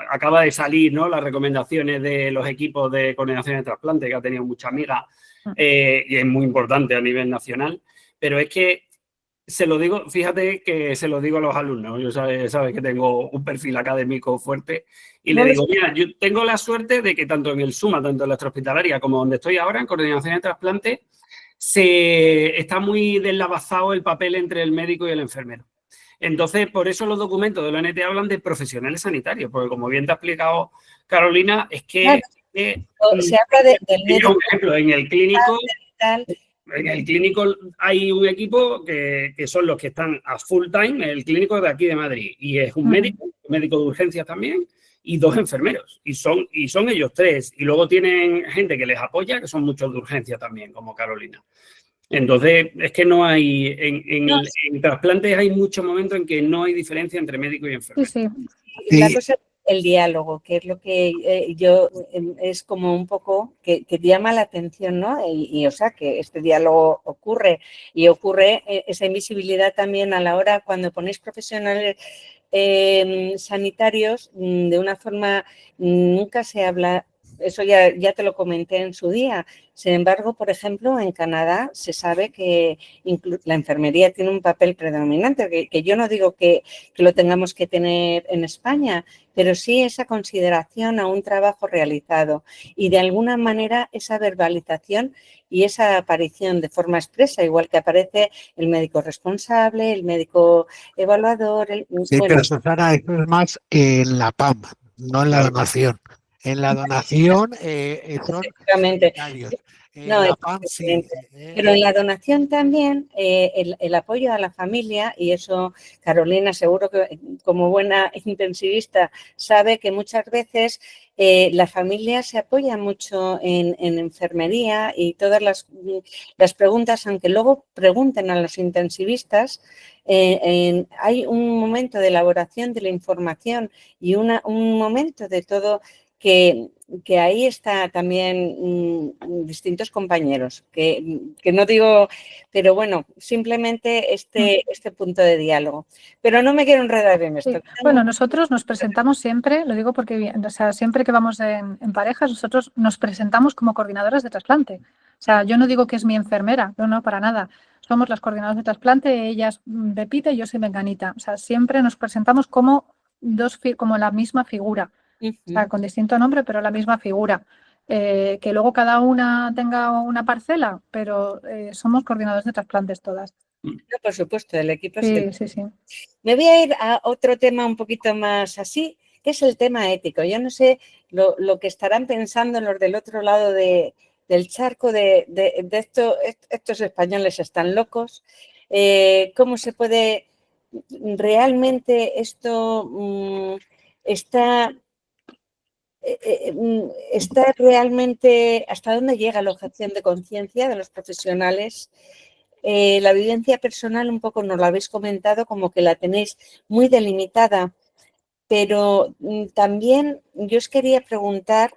acaba de salir, ¿no?, las recomendaciones de los equipos de coordinación de trasplante, que ha tenido mucha amiga y es muy importante a nivel nacional, pero es que se lo digo, fíjate que se lo digo a los alumnos, yo sabes que tengo un perfil académico fuerte y le digo, mira, yo tengo la suerte de que tanto en el SUMA, tanto en la extrahospitalaria como donde estoy ahora, en coordinación de trasplante, se está muy deslavazado el papel entre el médico y el enfermero. Entonces, por eso los documentos de la ONT hablan de profesionales sanitarios, porque como bien te ha explicado Carolina, es que... Claro, se habla del médico. Por ejemplo, en el clínico hay un equipo que son los que están a full time, el clínico de aquí de Madrid, y es un médico de urgencias también, y dos enfermeros, y son ellos tres, y luego tienen gente que les apoya, que son muchos de urgencia también, como Carolina. Entonces, es que no hay, en trasplantes hay muchos momentos en que no hay diferencia entre médico y enfermero. Sí. La cosa, el diálogo, que es lo que es como un poco que llama la atención, ¿no? O sea, que este diálogo ocurre y ocurre esa invisibilidad también a la hora cuando ponéis profesionales sanitarios, de una forma nunca se habla. Eso ya te lo comenté en su día. Sin embargo, por ejemplo, en Canadá se sabe que la enfermería tiene un papel predominante, que yo no digo que lo tengamos que tener en España, pero sí esa consideración a un trabajo realizado y de alguna manera esa verbalización y esa aparición de forma expresa, igual que aparece el médico responsable, el médico evaluador. Sí, pero Susana, eso es más en la PAM, no en la donación. En la donación son sanitarios. No, la PAM sí. Pero en la donación también el apoyo a la familia, y eso Carolina seguro que como buena intensivista sabe que muchas veces la familia se apoya mucho en enfermería y todas las preguntas, aunque luego pregunten a los intensivistas, hay un momento de elaboración de la información y un momento de todo que ahí está también distintos compañeros, que no digo, pero bueno, simplemente este punto de diálogo. Pero no me quiero enredar en esto. Sí. Bueno, nosotros nos presentamos siempre, lo digo porque o sea, siempre que vamos en parejas, nosotros nos presentamos como coordinadoras de trasplante. O sea, yo no digo que es mi enfermera, no, para nada. Somos las coordinadoras de trasplante, ella es Pepita y yo soy Menganita. O sea, siempre nos presentamos como como la misma figura. O sea, con distinto nombre, pero la misma figura. Que luego cada una tenga una parcela, pero somos coordinadores de trasplantes todas. No, por supuesto, el equipo sí. Me voy a ir a otro tema un poquito más así, que es el tema ético. Yo no sé lo que estarán pensando los del otro lado del charco de estos españoles están locos. ¿Cómo se puede realmente esto está realmente, hasta dónde llega la objeción de conciencia de los profesionales? La vivencia personal un poco nos la habéis comentado, como que la tenéis muy delimitada, pero también yo os quería preguntar,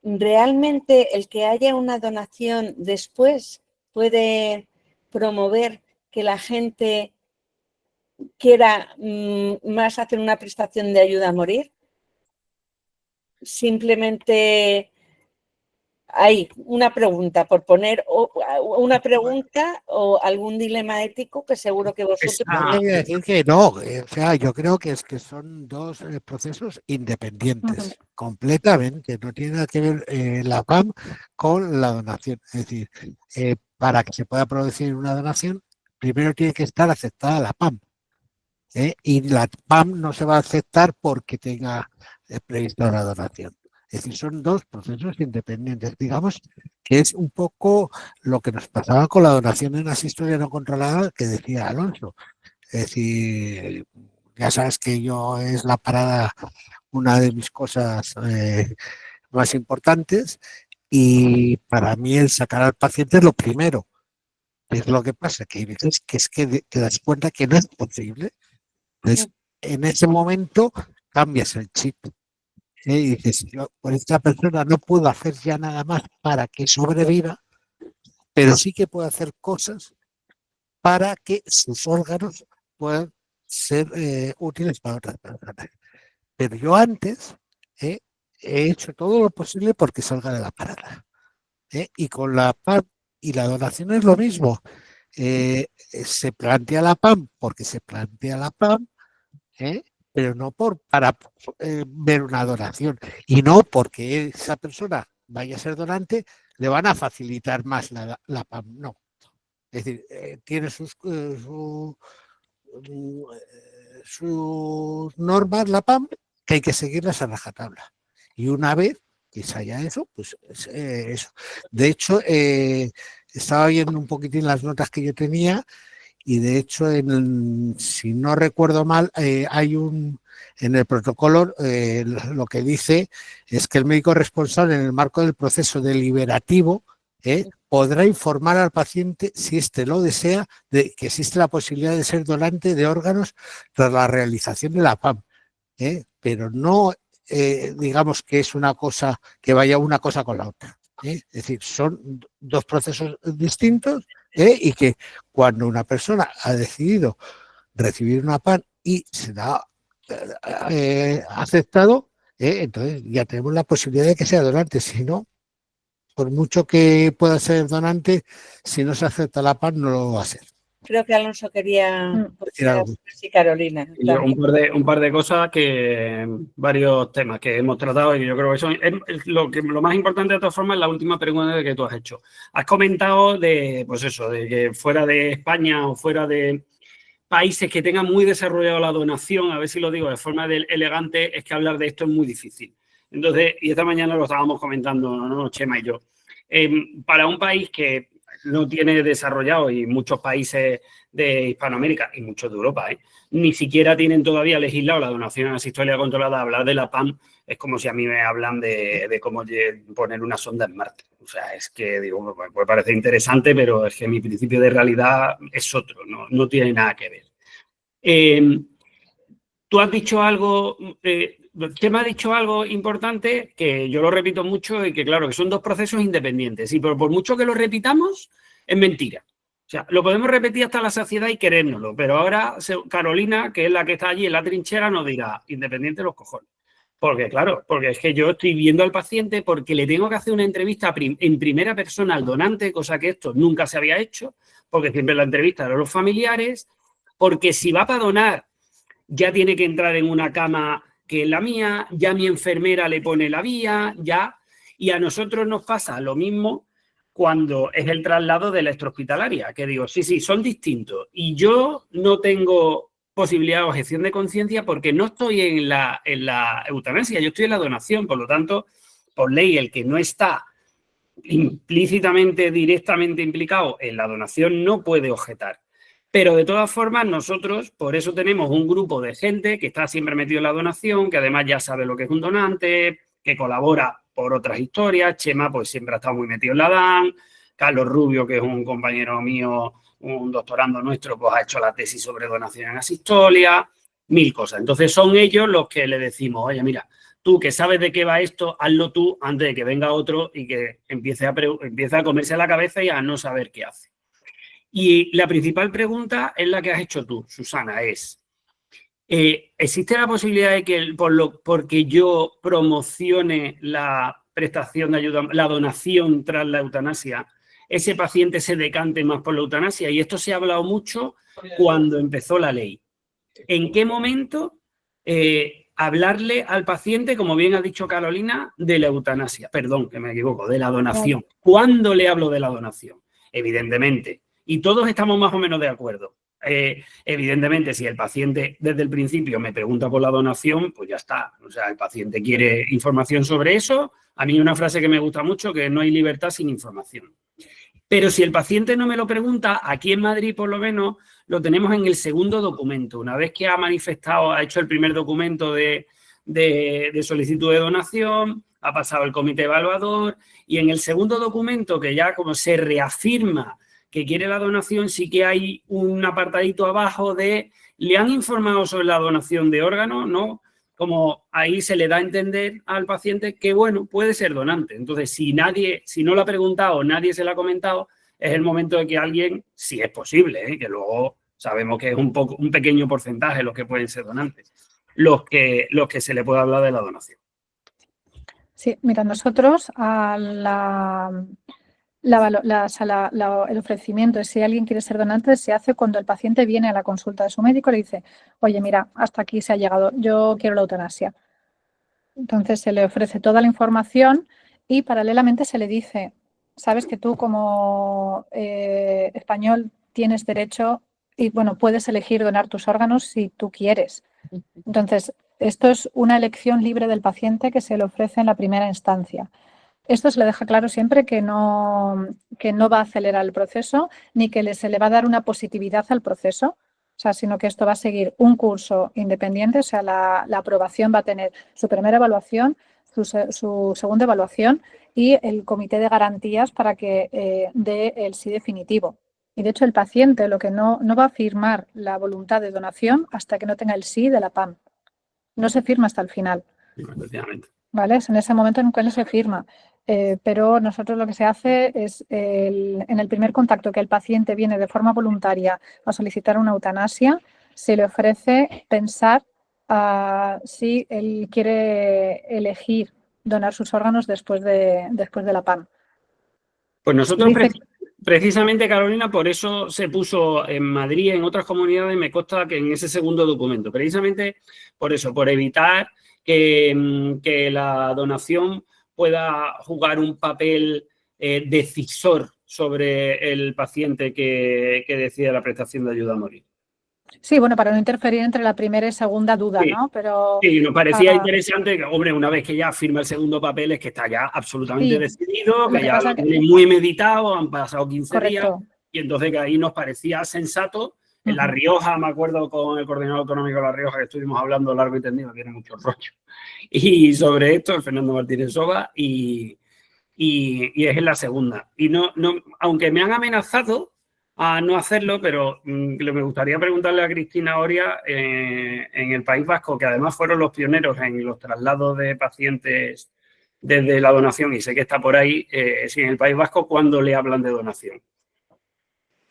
¿realmente el que haya una donación después puede promover que la gente quiera más hacer una prestación de ayuda a morir? Simplemente hay una pregunta, por poner una pregunta o algún dilema ético que seguro que vosotros... Yo voy a decir que no, o sea, yo creo que son dos procesos independientes, completamente. No tiene nada que ver la PAM con la donación. Es decir, para que se pueda producir una donación, primero tiene que estar aceptada la PAM. Y la PAM no se va a aceptar porque tenga prevista una donación. Es decir, son dos procesos independientes. Digamos que es un poco lo que nos pasaba con la donación en asistolia no controlada que decía Alonso. Es decir, ya sabes que yo es la parada una de mis cosas más importantes y para mí el sacar al paciente es lo primero. Es lo que pasa, que hay veces que es que te das cuenta que no es posible. Entonces, en ese momento cambias el chip. Y dices, yo por esta persona no puedo hacer ya nada más para que sobreviva, pero sí que puedo hacer cosas para que sus órganos puedan ser útiles para otras personas. Pero yo antes he hecho todo lo posible porque salga de la parada. Y con la PAM y la donación es lo mismo. Se plantea la PAM porque se plantea la PAM, pero no para ver una donación y no porque esa persona vaya a ser donante, le van a facilitar más la PAM, no. Es decir, tiene sus normas la PAM que hay que seguirlas a rajatabla. Y una vez que se haya eso, pues eso. De hecho, estaba viendo un poquitín las notas que yo tenía y de hecho, si no recuerdo mal, hay en el protocolo lo que dice es que el médico responsable en el marco del proceso deliberativo podrá informar al paciente, si éste lo desea, de que existe la posibilidad de ser donante de órganos tras la realización de la PAM. pero no digamos que es una cosa que vaya una cosa con la otra. Es decir, son dos procesos distintos y que cuando una persona ha decidido recibir una PAN y se da aceptado, entonces ya tenemos la posibilidad de que sea donante. Si no, por mucho que pueda ser donante, si no se acepta la PAN, no lo va a ser. Creo que Alonso quería sí, Carolina. Un par de cosas, varios temas que hemos tratado y yo creo que son lo más importante de todas formas es la última pregunta que tú has hecho. Has comentado de que fuera de España o fuera de países que tengan muy desarrollado la donación, a ver si lo digo de forma elegante, es que hablar de esto es muy difícil. Entonces, y esta mañana lo estábamos comentando, ¿no? Chema y yo. Para un país que no tiene desarrollado, y muchos países de Hispanoamérica y muchos de Europa, ni siquiera tienen todavía legislado la donación asistolia controlada. Hablar de la PAM es como si a mí me hablan de cómo poner una sonda en Marte. O sea, es que digo, puede parecer interesante, pero es que mi principio de realidad es otro, no tiene nada que ver. Tú has dicho algo, Chema ha dicho algo importante que yo lo repito mucho y que claro, que son dos procesos independientes. Y por mucho que lo repitamos, es mentira. O sea, lo podemos repetir hasta la saciedad y querérnoslo, pero ahora Carolina, que es la que está allí en la trinchera, nos dirá, independiente de los cojones. Porque claro, porque es que yo estoy viendo al paciente porque le tengo que hacer una entrevista en primera persona al donante, cosa que esto nunca se había hecho, porque siempre la entrevista eran los familiares, porque si va para donar, ya tiene que entrar en una cama que es la mía, ya mi enfermera le pone la vía, ya. Y a nosotros nos pasa lo mismo cuando es el traslado de la extrahospitalaria, que digo, sí, son distintos. Y yo no tengo posibilidad de objeción de conciencia porque no estoy en la eutanasia, yo estoy en la donación. Por lo tanto, por ley, el que no está implícitamente, directamente implicado en la donación no puede objetar. Pero de todas formas nosotros, por eso tenemos un grupo de gente que está siempre metido en la donación, que además ya sabe lo que es un donante, que colabora por otras historias. Chema pues siempre ha estado muy metido en la DAN. Carlos Rubio, que es un compañero mío, un doctorando nuestro, pues ha hecho la tesis sobre donación en asistolia, 1000 cosas. Entonces son ellos los que le decimos, oye, mira, tú que sabes de qué va esto, hazlo tú antes de que venga otro y que empiece a comerse la cabeza y a no saber qué hace. Y la principal pregunta es la que has hecho tú, Susana, es, ¿existe la posibilidad de que porque yo promocione la prestación de ayuda, la donación tras la eutanasia, ese paciente se decante más por la eutanasia? Y esto se ha hablado mucho cuando empezó la ley. ¿En qué momento hablarle al paciente, como bien ha dicho Carolina, de la eutanasia? Perdón, que me equivoco, de la donación. ¿Cuándo le hablo de la donación? Evidentemente. Y todos estamos más o menos de acuerdo. Evidentemente, si el paciente desde el principio me pregunta por la donación, pues ya está. O sea, el paciente quiere información sobre eso. A mí hay una frase que me gusta mucho, que no hay libertad sin información. Pero si el paciente no me lo pregunta, aquí en Madrid por lo menos lo tenemos en el segundo documento. Una vez que ha manifestado, ha hecho el primer documento de solicitud de donación, ha pasado el comité evaluador y en el segundo documento, que ya como se reafirma que quiere la donación, sí que hay un apartadito abajo de ¿le han informado sobre la donación de órganos? ¿No? Como ahí se le da a entender al paciente que, bueno, puede ser donante. Entonces, si no lo ha preguntado, nadie se lo ha comentado, es el momento de que alguien, si es posible, que luego sabemos que es un pequeño porcentaje los que pueden ser donantes, los que se le puede hablar de la donación. Sí, mira, nosotros el ofrecimiento de si alguien quiere ser donante se hace cuando el paciente viene a la consulta de su médico y le dice, oye, mira, hasta aquí se ha llegado, yo quiero la eutanasia. Entonces se le ofrece toda la información y paralelamente se le dice, sabes que tú como español tienes derecho y bueno, puedes elegir donar tus órganos si tú quieres. Entonces, esto es una elección libre del paciente que se le ofrece en la primera instancia. Esto se le deja claro siempre que no va a acelerar el proceso ni que se le va a dar una positividad al proceso, o sea, sino que esto va a seguir un curso independiente, o sea, la aprobación va a tener su primera evaluación, su segunda evaluación y el comité de garantías para que dé el sí definitivo. Y de hecho el paciente lo que no va a firmar la voluntad de donación hasta que no tenga el sí de la PAM. no se firma hasta el final. Efectivamente. ¿Vale? Es en ese momento en el que se firma. Pero nosotros lo que se hace es, en el primer contacto que el paciente viene de forma voluntaria a solicitar una eutanasia, se le ofrece pensar si él quiere elegir donar sus órganos después de la PAM. Pues nosotros Dice precisamente, Carolina, por eso se puso en Madrid, en otras comunidades, me consta que en ese segundo documento, precisamente por eso, por evitar que la donación pueda jugar un papel decisor sobre el paciente que decide la prestación de ayuda a morir. Sí, bueno, para no interferir entre la primera y segunda duda, Sí, ¿no? Pero sí, nos parecía interesante que, hombre, una vez que ya firma el segundo papel es que está ya absolutamente sí, decidido, lo que que ya pasa lo que- tiene muy meditado, han pasado 15 días, correcto. y entonces que ahí nos parecía sensato. En La Rioja, me acuerdo con el coordinador autonómico de La Rioja, que estuvimos hablando largo y tendido, tiene mucho rollo. Y sobre esto, el Fernando Martínez Soba, y es en la segunda. Y no, aunque me han amenazado a no hacerlo, pero me gustaría preguntarle a Cristina Oria, en el País Vasco, que además fueron los pioneros en los traslados de pacientes desde la donación, y sé que está por ahí, si en el País Vasco, ¿cuándo le hablan de donación?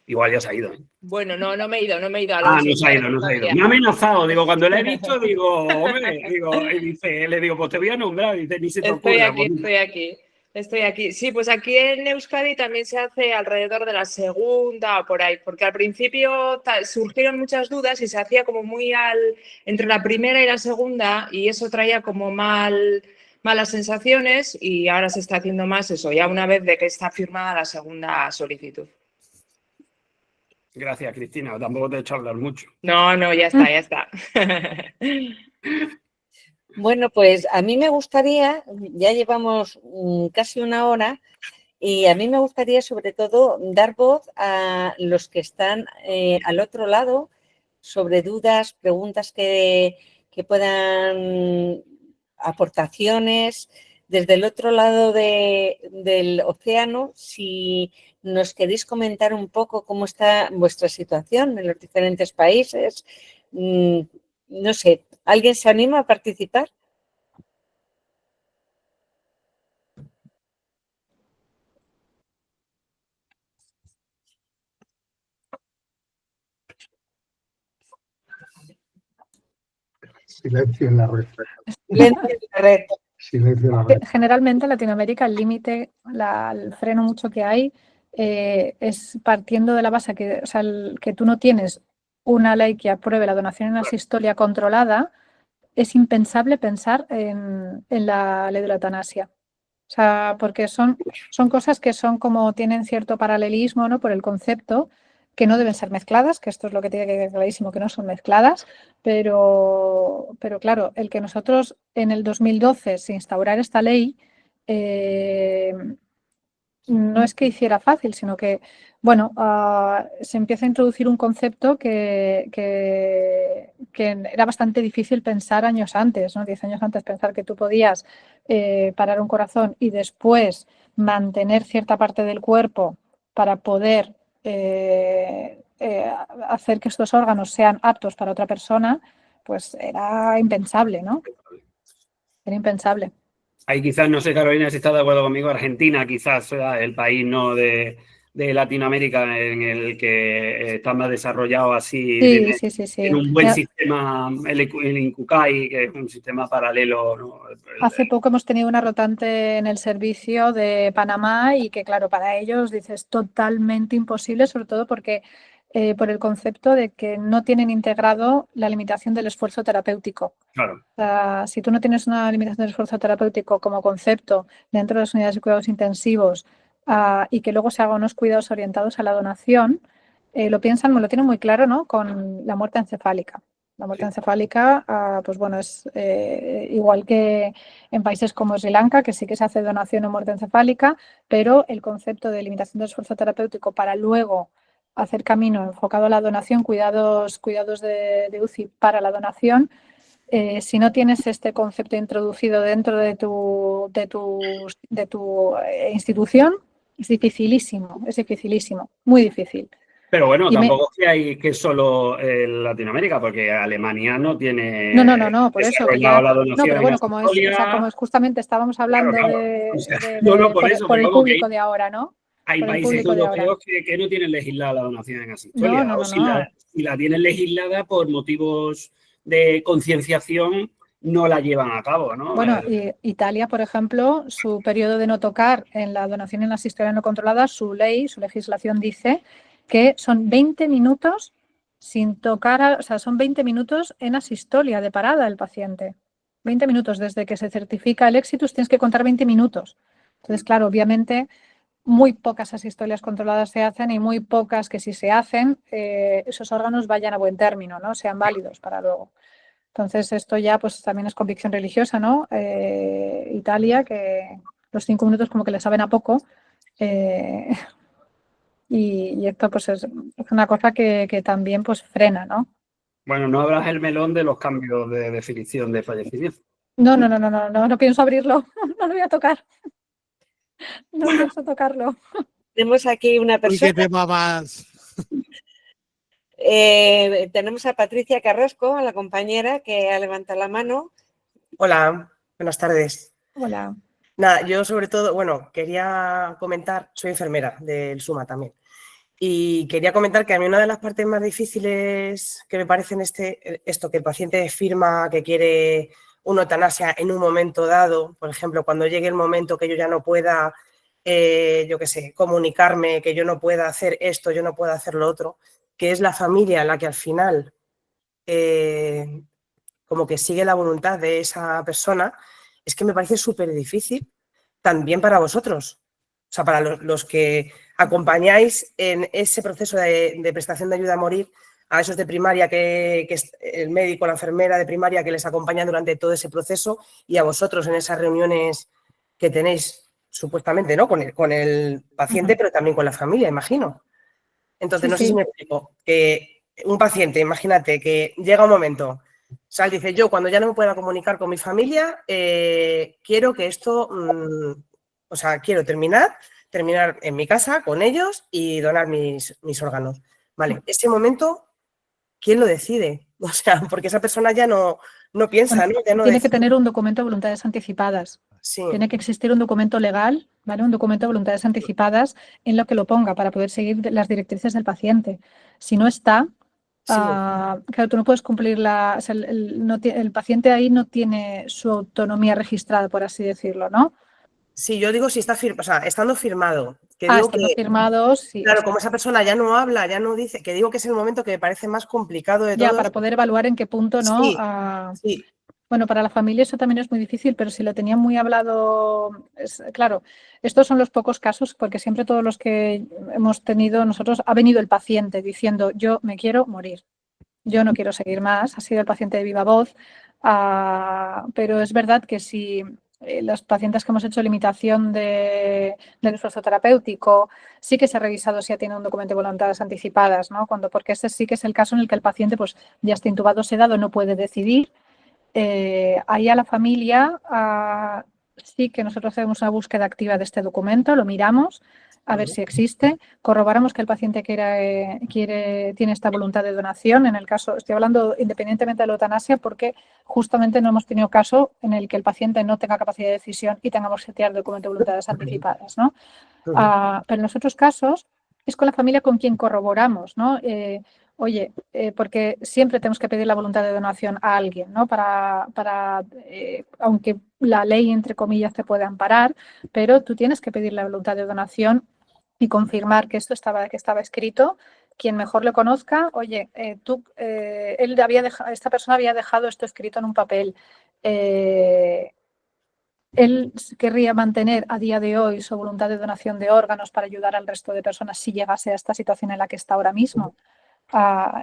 Igual ya se ha ido. Bueno, no me he ido, No se ha ido. todavía. Me ha amenazado, digo, cuando la he visto, digo, hombre, y dice, le digo, pues te voy a nombrar, y dice, ni se te ocurra. Estoy aquí. Sí, pues aquí en Euskadi también se hace alrededor de la segunda o por ahí, porque al principio surgieron muchas dudas y se hacía como muy entre la primera y la segunda, y eso traía como malas sensaciones, y ahora se está haciendo más eso, ya una vez de que está firmada la segunda solicitud. Gracias, Cristina. Tampoco te he hecho hablar mucho. No, ya está. Bueno, pues a mí me gustaría, ya llevamos casi una hora, y a mí me gustaría sobre todo dar voz a los que están al otro lado sobre dudas, preguntas que puedan, aportaciones. Desde el otro lado del océano, si nos queréis comentar un poco cómo está vuestra situación en los diferentes países, no sé, ¿alguien se anima a participar? Silencio en la red. Silencio en la red. Silencio en la red. Generalmente en Latinoamérica el límite, el freno mucho que hay es partiendo de la base que, o sea, que tú no tienes una ley que apruebe la donación en asistolia controlada, es impensable pensar en la ley de la eutanasia. O sea, porque son cosas que son como tienen cierto paralelismo, ¿no? Por el concepto, que no deben ser mezcladas, que esto es lo que tiene que quedar clarísimo, que no son mezcladas, pero claro, el que nosotros en el 2012 se instaurara esta ley, no es que hiciera fácil, sino que, bueno, se empieza a introducir un concepto que era bastante difícil pensar años antes, ¿no? 10 años antes, pensar que tú podías parar un corazón y después mantener cierta parte del cuerpo para poder hacer que estos órganos sean aptos para otra persona, pues era impensable, ¿no? Era impensable. Ahí quizás, no sé, Carolina, si estás de acuerdo conmigo, Argentina quizás sea el país no de Latinoamérica en el que está más desarrollado así, Sí. en un buen sistema, el INCUCAI, que es un sistema paralelo, ¿no? Hace poco hemos tenido una rotante en el servicio de Panamá y que, claro, para ellos dices totalmente imposible, sobre todo porque por el concepto de que no tienen integrado la limitación del esfuerzo terapéutico. Claro. O sea, si tú no tienes una limitación del esfuerzo terapéutico como concepto dentro de las unidades de cuidados intensivos y que luego se hagan unos cuidados orientados a la donación, lo tienen muy claro, ¿no? Con la muerte encefálica. La muerte encefálica, pues bueno, es igual que en países como Sri Lanka, que sí que se hace donación o muerte encefálica, pero el concepto de limitación del esfuerzo terapéutico para luego hacer camino enfocado a la donación, cuidados de UCI para la donación, si no tienes este concepto introducido dentro de tu institución, es dificilísimo, muy difícil. Pero bueno, Y tampoco es que hay que solo Latinoamérica, porque Alemania no tiene No, por eso que desarrollado ya. la No, pero donación bueno, como es, o sea, asistolia. como es justamente estábamos hablando Claro. O sea, no, por eso, por que el vamos, que público de ahora, ¿no? hay Por el países público de ahora. europeos que no tienen legislada la donación en asistolia. No. Si la tienen legislada por motivos de concienciación, no la llevan a cabo, ¿no? Bueno, Italia, por ejemplo, su periodo de no tocar en la donación en asistolia no controlada, su legislación dice que son 20 minutos sin tocar, o sea, son 20 minutos en asistolia de parada del paciente. 20 minutos desde que se certifica el éxito, tienes que contar 20 minutos. Entonces, claro, obviamente, muy pocas asistolias controladas se hacen y muy pocas que si se hacen, esos órganos vayan a buen término, ¿no? Sean válidos para luego. Entonces, esto ya pues también es convicción religiosa, ¿no? Italia, que los 5 minutos como que le saben a poco. Y esto pues es una cosa que también pues frena, ¿no? Bueno, no abras el melón de los cambios de definición de fallecimiento. No pienso abrirlo, no lo voy a tocar. No pienso tocarlo. Tenemos aquí una Uy, persona. qué tema más. Tenemos a Patricia Carrasco, a la compañera, que ha levantado la mano. Hola, buenas tardes. Hola. Nada, yo sobre todo, bueno, quería comentar, soy enfermera del SUMA también, y quería comentar que a mí una de las partes más difíciles que me parecen esto, que el paciente firma que quiere una eutanasia en un momento dado, por ejemplo, cuando llegue el momento que yo ya no pueda, yo qué sé, comunicarme, que yo no pueda hacer esto, yo no pueda hacer lo otro, que es la familia la que al final como que sigue la voluntad de esa persona, es que me parece súper difícil también para vosotros. O sea, para los que acompañáis en ese proceso de prestación de ayuda a morir a esos de primaria, que es el médico, la enfermera de primaria que les acompaña durante todo ese proceso, y a vosotros en esas reuniones que tenéis supuestamente, ¿no? Con el paciente, pero también con la familia, imagino. Entonces, Sí, no sé sí. si me explico. Que un paciente, imagínate, que llega un momento, Sal dice, yo cuando ya no me pueda comunicar con mi familia, quiero que esto, o sea, quiero terminar en mi casa con ellos y donar mis órganos. Vale, ese momento, ¿quién lo decide? O sea, porque esa persona ya no piensa, Bueno, ¿no? Ya no tiene que decide. tener un documento de voluntades anticipadas. Sí, Tiene que existir un documento legal, ¿vale? Un documento de voluntades anticipadas en lo que lo ponga para poder seguir las directrices del paciente. Si no está, sí. claro, tú no puedes cumplir o sea, el paciente ahí no tiene su autonomía registrada, por así decirlo, ¿no? Sí, yo digo si está o sea, estando firmado. Que digo Estando que, firmados, sí. claro, como esa persona ya no habla, ya no dice, que digo que es el momento que me parece más complicado de Ya, todos. para poder evaluar en qué punto, ¿no? Sí, sí. Bueno, para la familia eso también es muy difícil, pero si lo tenía muy hablado, claro, estos son los pocos casos, porque siempre todos los que hemos tenido nosotros, ha venido el paciente diciendo, yo me quiero morir, yo no quiero seguir más, ha sido el paciente de viva voz, pero es verdad que si los pacientes que hemos hecho limitación del esfuerzo terapéutico, sí que se ha revisado si ya tiene un documento de voluntades anticipadas, ¿no? Porque ese sí que es el caso en el que el paciente pues, ya está intubado, sedado, no puede decidir. Ahí a la familia sí que nosotros hacemos una búsqueda activa de este documento, lo miramos a ver si existe, corroboramos que el paciente tiene esta voluntad de donación. En el caso, estoy hablando independientemente de la eutanasia, porque justamente no hemos tenido caso en el que el paciente no tenga capacidad de decisión y tengamos que tirar documento de voluntades anticipadas, ¿no? Pero en los otros casos es con la familia con quien corroboramos, ¿no? Oye, porque siempre tenemos que pedir la voluntad de donación a alguien, ¿no? Aunque la ley, entre comillas, te puede amparar, pero tú tienes que pedir la voluntad de donación y confirmar que esto estaba escrito. Quien mejor lo conozca, oye, esta persona había dejado esto escrito en un papel. Él querría mantener a día de hoy su voluntad de donación de órganos para ayudar al resto de personas si llegase a esta situación en la que está ahora mismo.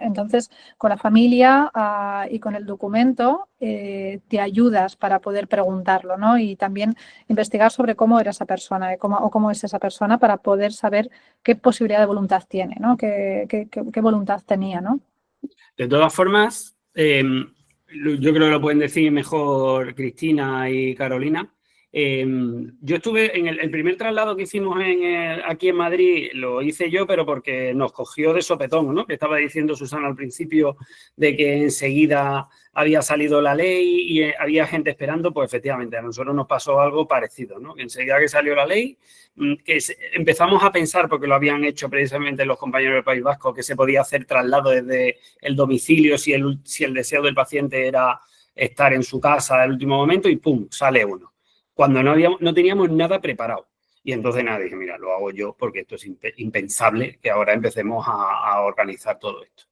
Entonces, con la familia y con el documento te ayudas para poder preguntarlo, ¿no? Y también investigar sobre cómo era esa persona o cómo es esa persona para poder saber qué posibilidad de voluntad tiene, ¿no? Qué voluntad tenía, ¿no? De todas formas, yo creo que lo pueden decir mejor Cristina y Carolina. Yo estuve en el primer traslado que hicimos aquí en Madrid, lo hice yo, pero porque nos cogió de sopetón, ¿no? Que estaba diciendo Susana al principio de que enseguida había salido la ley y había gente esperando. Pues efectivamente a nosotros nos pasó algo parecido, ¿no? Que enseguida que salió la ley, empezamos a pensar, porque lo habían hecho precisamente los compañeros del País Vasco, que se podía hacer traslado desde el domicilio si el deseo del paciente era estar en su casa al último momento, y ¡pum!, sale uno. Cuando no teníamos nada preparado. Y entonces nada, dije, mira, lo hago yo porque esto es impensable que ahora empecemos a organizar todo esto.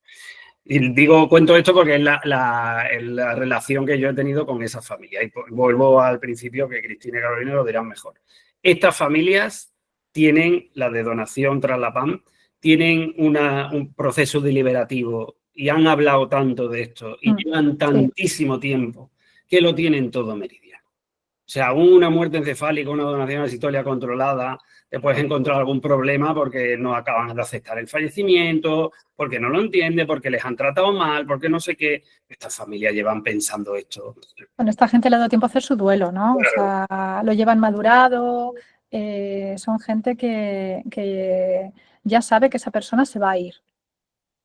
Y cuento esto porque es la relación que yo he tenido con esa familia. Y vuelvo al principio, que Cristina y Carolina lo dirán mejor. Estas familias tienen, la de donación tras la PAM, tienen un proceso deliberativo y han hablado tanto de esto y llevan tantísimo tiempo que lo tienen todo meridiano. O sea, una muerte encefálica, una donación asistólica controlada, te puedes encontrar algún problema porque no acaban de aceptar el fallecimiento, porque no lo entienden, porque les han tratado mal, porque no sé qué. Estas familias llevan pensando esto. Bueno, esta gente le ha dado tiempo a hacer su duelo, ¿no? O sea, lo llevan madurado, son gente que ya sabe que esa persona se va a ir,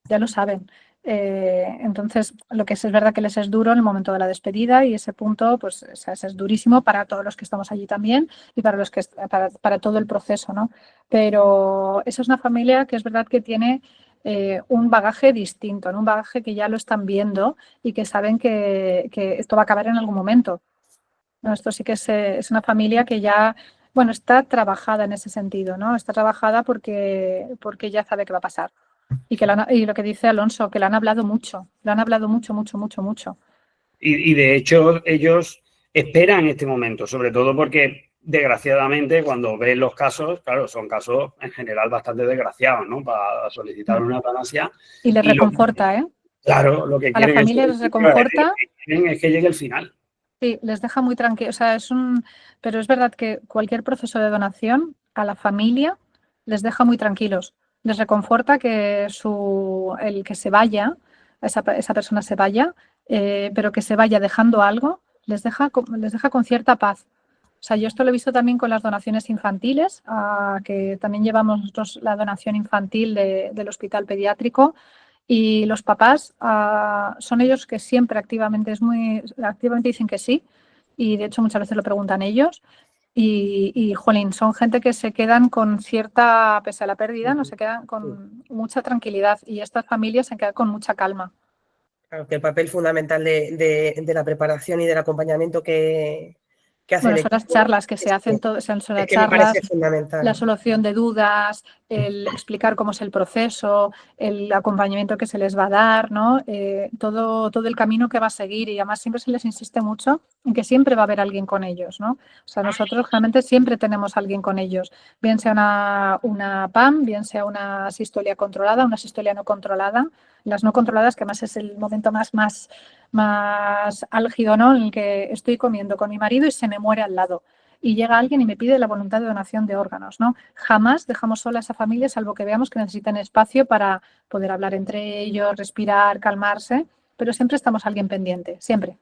ya lo saben. Entonces, lo que es verdad que les es duro en el momento de la despedida, y ese punto pues es durísimo para todos los que estamos allí también y para todo el proceso, ¿no? Pero esa es una familia que es verdad que tiene un bagaje distinto, ¿no? Un bagaje que ya lo están viendo y que saben que esto va a acabar en algún momento, ¿no? Esto sí que es una familia que ya, bueno, está trabajada en ese sentido, ¿no? Está trabajada porque ya sabe que va a pasar. Y lo que dice Alonso, que le han hablado mucho, mucho. Y de hecho ellos esperan este momento, sobre todo porque desgraciadamente cuando ven los casos, claro, son casos en general bastante desgraciados, ¿no? Para solicitar una eutanasia. Y les reconforta, Claro, lo que a la familia les reconforta. Es que llegue el final. Sí, les deja muy tranquilos. O sea, pero es verdad que cualquier proceso de donación a la familia les deja muy tranquilos. Les reconforta que el que se vaya, esa persona se vaya, pero que se vaya dejando algo, les deja con cierta paz. O sea, yo esto lo he visto también con las donaciones infantiles, que también llevamos nosotros la donación infantil del hospital pediátrico, y los papás son ellos que siempre activamente dicen que sí, y de hecho muchas veces lo preguntan ellos. Y jolín, son gente que se quedan con cierta, pese a la pérdida, no se quedan con mucha tranquilidad, y estas familias se quedan con mucha calma. Claro, que el papel fundamental de la preparación y del acompañamiento que hace bueno, son las charlas que se hacen, son las charlas, la solución de dudas, el explicar cómo es el proceso, el acompañamiento que se les va a dar, ¿no? Todo el camino que va a seguir, y además siempre se les insiste mucho en que siempre va a haber alguien con ellos, ¿no? O sea, nosotros realmente siempre tenemos a alguien con ellos, bien sea una PAM, bien sea una sistolia controlada, una sistolia no controlada. Las no controladas, que además es el momento más álgido, ¿no? En el que estoy comiendo con mi marido y se me muere al lado, y llega alguien y me pide la voluntad de donación de órganos, ¿no? Jamás dejamos sola a esa familia, salvo que veamos que necesitan espacio para poder hablar entre ellos, respirar, calmarse, pero siempre estamos alguien pendiente, siempre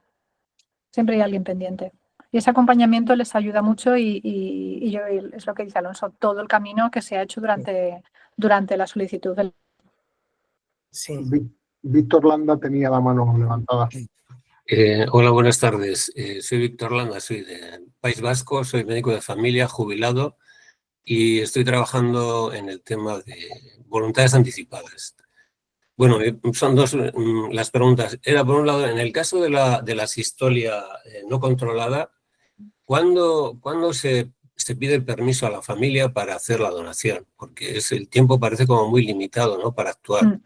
hay alguien pendiente. Y ese acompañamiento les ayuda mucho, y es lo que dice Alonso, todo el camino que se ha hecho durante la solicitud del... Sí. Víctor Landa tenía la mano levantada. Hola, buenas tardes. Soy Víctor Landa, soy de País Vasco, soy médico de familia, jubilado, y estoy trabajando en el tema de voluntades anticipadas. Bueno, son dos las preguntas. Era, por un lado, en el caso de la sistolia no controlada, ¿cuándo se pide el permiso a la familia para hacer la donación? Porque el tiempo parece como muy limitado, ¿no?, para actuar.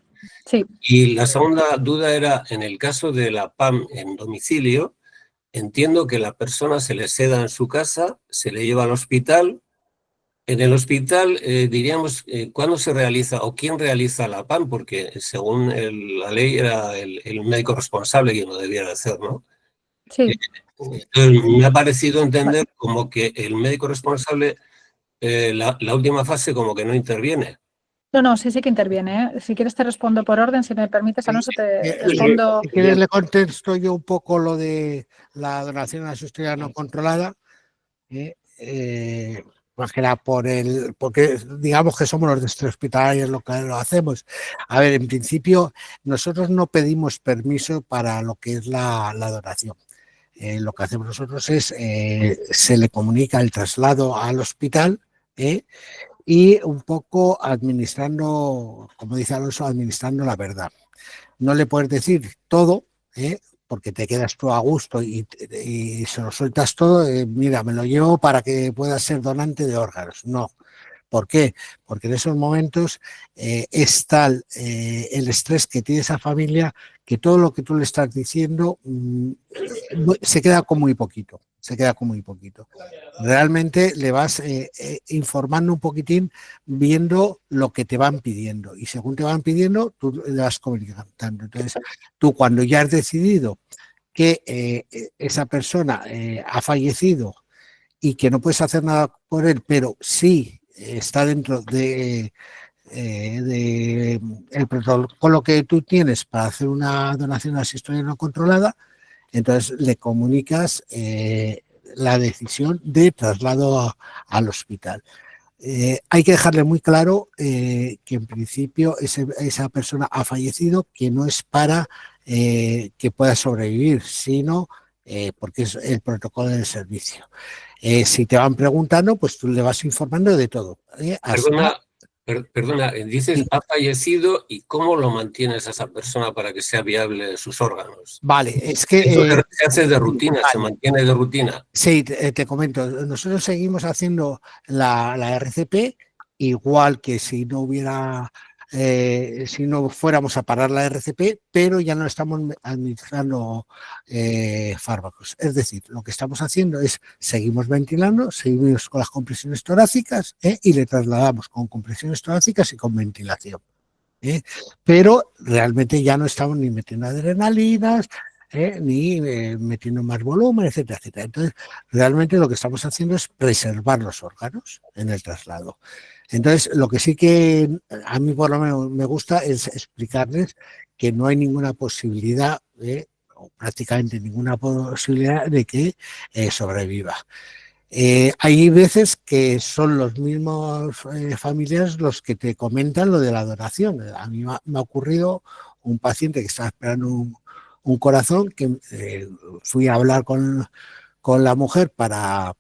Sí. Y la segunda duda era, en el caso de la PAM en domicilio, entiendo que la persona se le seda en su casa, se le lleva al hospital. En el hospital, diríamos, ¿cuándo se realiza o quién realiza la PAM? Porque según la ley era el médico responsable quien lo debiera hacer, ¿no? Sí. Me ha parecido entender como que el médico responsable, la última fase como que no interviene. No, sí que interviene, ¿eh? Si quieres te respondo por orden, si me permites, Alonso, te respondo. Si quieres le contesto yo un poco lo de la donación asistolia no controlada. más que nada porque digamos que somos los de hospitalarios lo que lo hacemos. A ver, en principio nosotros no pedimos permiso para lo que es la donación. Lo que hacemos nosotros es, se le comunica el traslado al hospital y un poco administrando, como dice Alonso, administrando la verdad. No le puedes decir todo, porque te quedas tú a gusto y se lo sueltas todo, mira, me lo llevo para que puedas ser donante de órganos. No. ¿Por qué? Porque en esos momentos es tal el estrés que tiene esa familia que todo lo que tú le estás diciendo se queda con muy poquito. Se queda con muy poquito. Realmente le vas informando un poquitín, viendo lo que te van pidiendo. Y según te van pidiendo, tú le vas comunicando. Entonces, tú cuando ya has decidido que esa persona ha fallecido y que no puedes hacer nada por él, pero sí está dentro de el protocolo que tú tienes para hacer una donación asistido no controlada, entonces le comunicas la decisión de traslado al hospital. Hay que dejarle muy claro que en principio esa persona ha fallecido, que no es para que pueda sobrevivir, sino porque es el protocolo del servicio. Si te van preguntando, pues tú le vas informando de todo. Perdona, dices ha fallecido y ¿cómo lo mantienes a esa persona para que sea viable sus órganos? Vale, es que... Eso se hace de rutina, vale. Se mantiene de rutina. Sí, te comento, nosotros seguimos haciendo la RCP igual que si no hubiera... si no fuéramos a parar la RCP, pero ya no estamos administrando fármacos. Es decir, lo que estamos haciendo es seguimos ventilando, seguimos con las compresiones torácicas y le trasladamos con compresiones torácicas y con ventilación. Pero realmente ya no estamos ni metiendo adrenalinas, ni metiendo más volumen, etcétera, etcétera. Entonces, realmente lo que estamos haciendo es preservar los órganos en el traslado. Entonces, lo que sí que a mí por lo menos me gusta es explicarles que no hay ninguna posibilidad, o prácticamente ninguna posibilidad de que sobreviva. Hay veces que son los mismos familiares los que te comentan lo de la donación. A mí me ha ocurrido un paciente que estaba esperando un corazón, que fui a hablar con la mujer para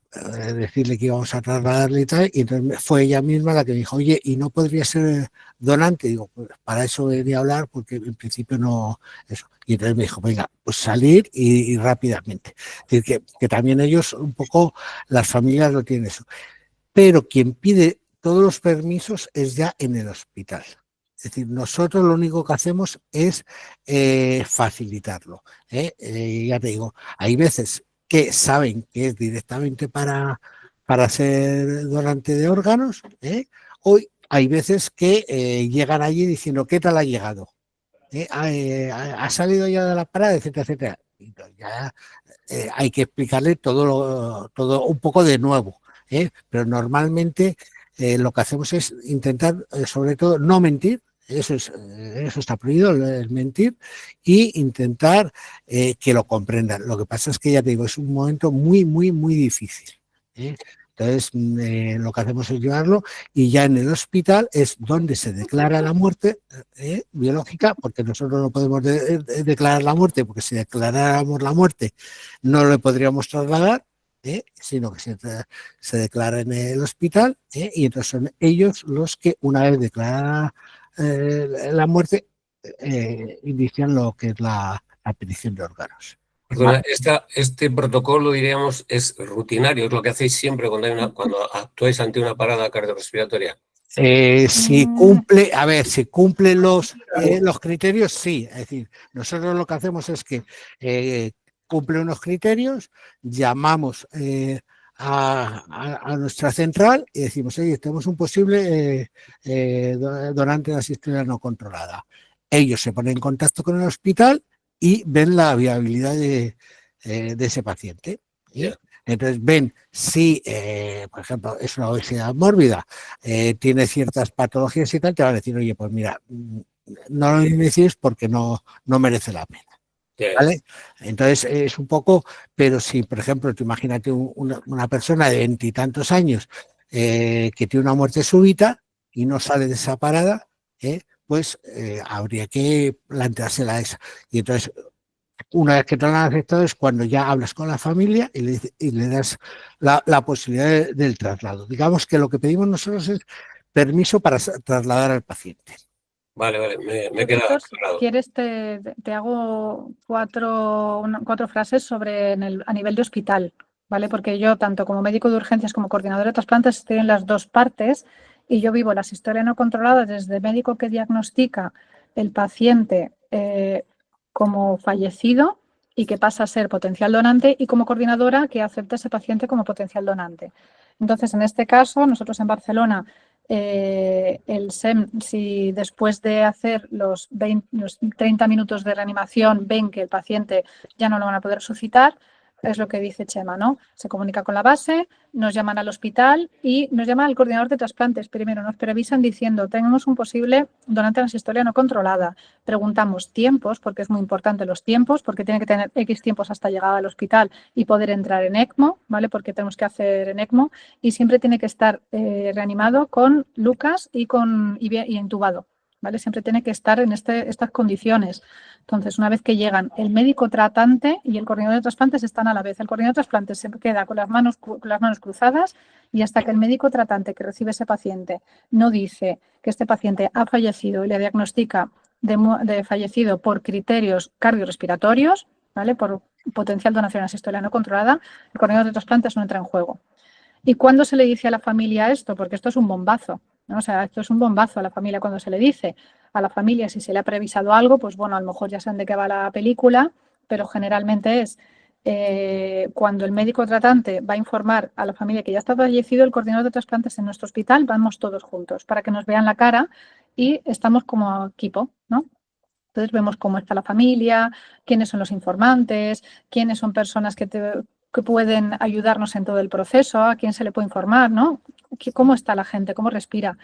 decirle que íbamos a trasladarle y tal, y entonces fue ella misma la que me dijo, oye, ¿y no podría ser donante? Digo, pues para eso venía a hablar, porque en principio no eso. Y entonces me dijo, venga, pues salir y rápidamente. Es decir, que también ellos, un poco, las familias lo tienen eso. Pero quien pide todos los permisos es ya en el hospital. Es decir, nosotros lo único que hacemos es facilitarlo. Ya te digo, hay veces que saben que es directamente para ser donante de órganos. Hoy hay veces que llegan allí diciendo, ¿qué tal ha llegado? ¿Ha salido ya de la parada? Etcétera, etcétera. Y ya hay que explicarle todo un poco de nuevo. Pero normalmente lo que hacemos es intentar, sobre todo, no mentir. Eso está prohibido, el mentir, y intentar que lo comprendan. Lo que pasa es que, ya te digo, es un momento muy, muy, muy difícil. Entonces, lo que hacemos es llevarlo y ya en el hospital es donde se declara la muerte biológica, porque nosotros no podemos declarar la muerte, porque si declaráramos la muerte no le podríamos trasladar, sino que se declara en el hospital y entonces son ellos los que, una vez declarada la muerte, inician lo que es la petición de órganos. Perdona, este protocolo, diríamos, es rutinario, es lo que hacéis siempre cuando actuáis ante una parada cardiorrespiratoria. Si cumple los criterios, sí. Es decir, nosotros lo que hacemos es que cumple unos criterios, llamamos a nuestra central y decimos, oye, tenemos un posible donante de asistencia no controlada. Ellos se ponen en contacto con el hospital y ven la viabilidad de ese paciente. Entonces ven si, por ejemplo, es una obesidad mórbida, tiene ciertas patologías y tal, te van a decir, oye, pues mira, no lo inicies porque no merece la pena. ¿vale? Entonces es un poco, pero si, por ejemplo, tú imagínate una persona de 20 y tantos años que tiene una muerte súbita y no sale de esa parada, pues habría que planteársela esa. Y entonces, una vez que te lo han aceptado es cuando ya hablas con la familia y le das la posibilidad del traslado. Digamos que lo que pedimos nosotros es permiso para trasladar al paciente. Vale, me queda Víctor, si claro. quieres te hago cuatro frases sobre a nivel de hospital, ¿vale? Porque yo, tanto como médico de urgencias como coordinador de trasplantes, estoy en las dos partes y yo vivo las historias no controladas desde médico que diagnostica el paciente como fallecido y que pasa a ser potencial donante, y como coordinadora que acepta ese paciente como potencial donante. Entonces, en este caso, nosotros en Barcelona, el SEM, si después de hacer los 30 minutos de reanimación ven que el paciente ya no lo van a poder resucitar, es lo que dice Chema, ¿no? Se comunica con la base, nos llaman al hospital y nos llama al coordinador de trasplantes. Primero nos previsan diciendo, tenemos un posible donante transistoria no controlada. Preguntamos tiempos, porque es muy importante los tiempos, porque tiene que tener X tiempos hasta llegada al hospital y poder entrar en ECMO, ¿vale? Porque tenemos que hacer en ECMO, y siempre tiene que estar reanimado con Lucas y intubado, ¿vale? Siempre tiene que estar en estas condiciones. Entonces, una vez que llegan, el médico tratante y el coordinador de trasplantes están a la vez. El coordinador de trasplantes se queda con las manos cruzadas, y hasta que el médico tratante que recibe ese paciente no dice que este paciente ha fallecido y le diagnostica de fallecido por criterios cardiorrespiratorios, ¿vale? Por potencial donación asistolia no controlada, el coordinador de trasplantes no entra en juego. ¿Y cuándo se le dice a la familia esto? Porque esto es un bombazo, ¿no? O sea, esto es un bombazo a la familia cuando se le dice. A la familia, si se le ha previsado algo, pues bueno, a lo mejor ya saben de qué va la película, pero generalmente es cuando el médico tratante va a informar a la familia que ya está fallecido, el coordinador de trasplantes en nuestro hospital, vamos todos juntos para que nos vean la cara y estamos como equipo, ¿no? Entonces vemos cómo está la familia, quiénes son los informantes, quiénes son personas que pueden ayudarnos en todo el proceso, a quién se le puede informar, ¿no? ¿Cómo está la gente? ¿Cómo respira?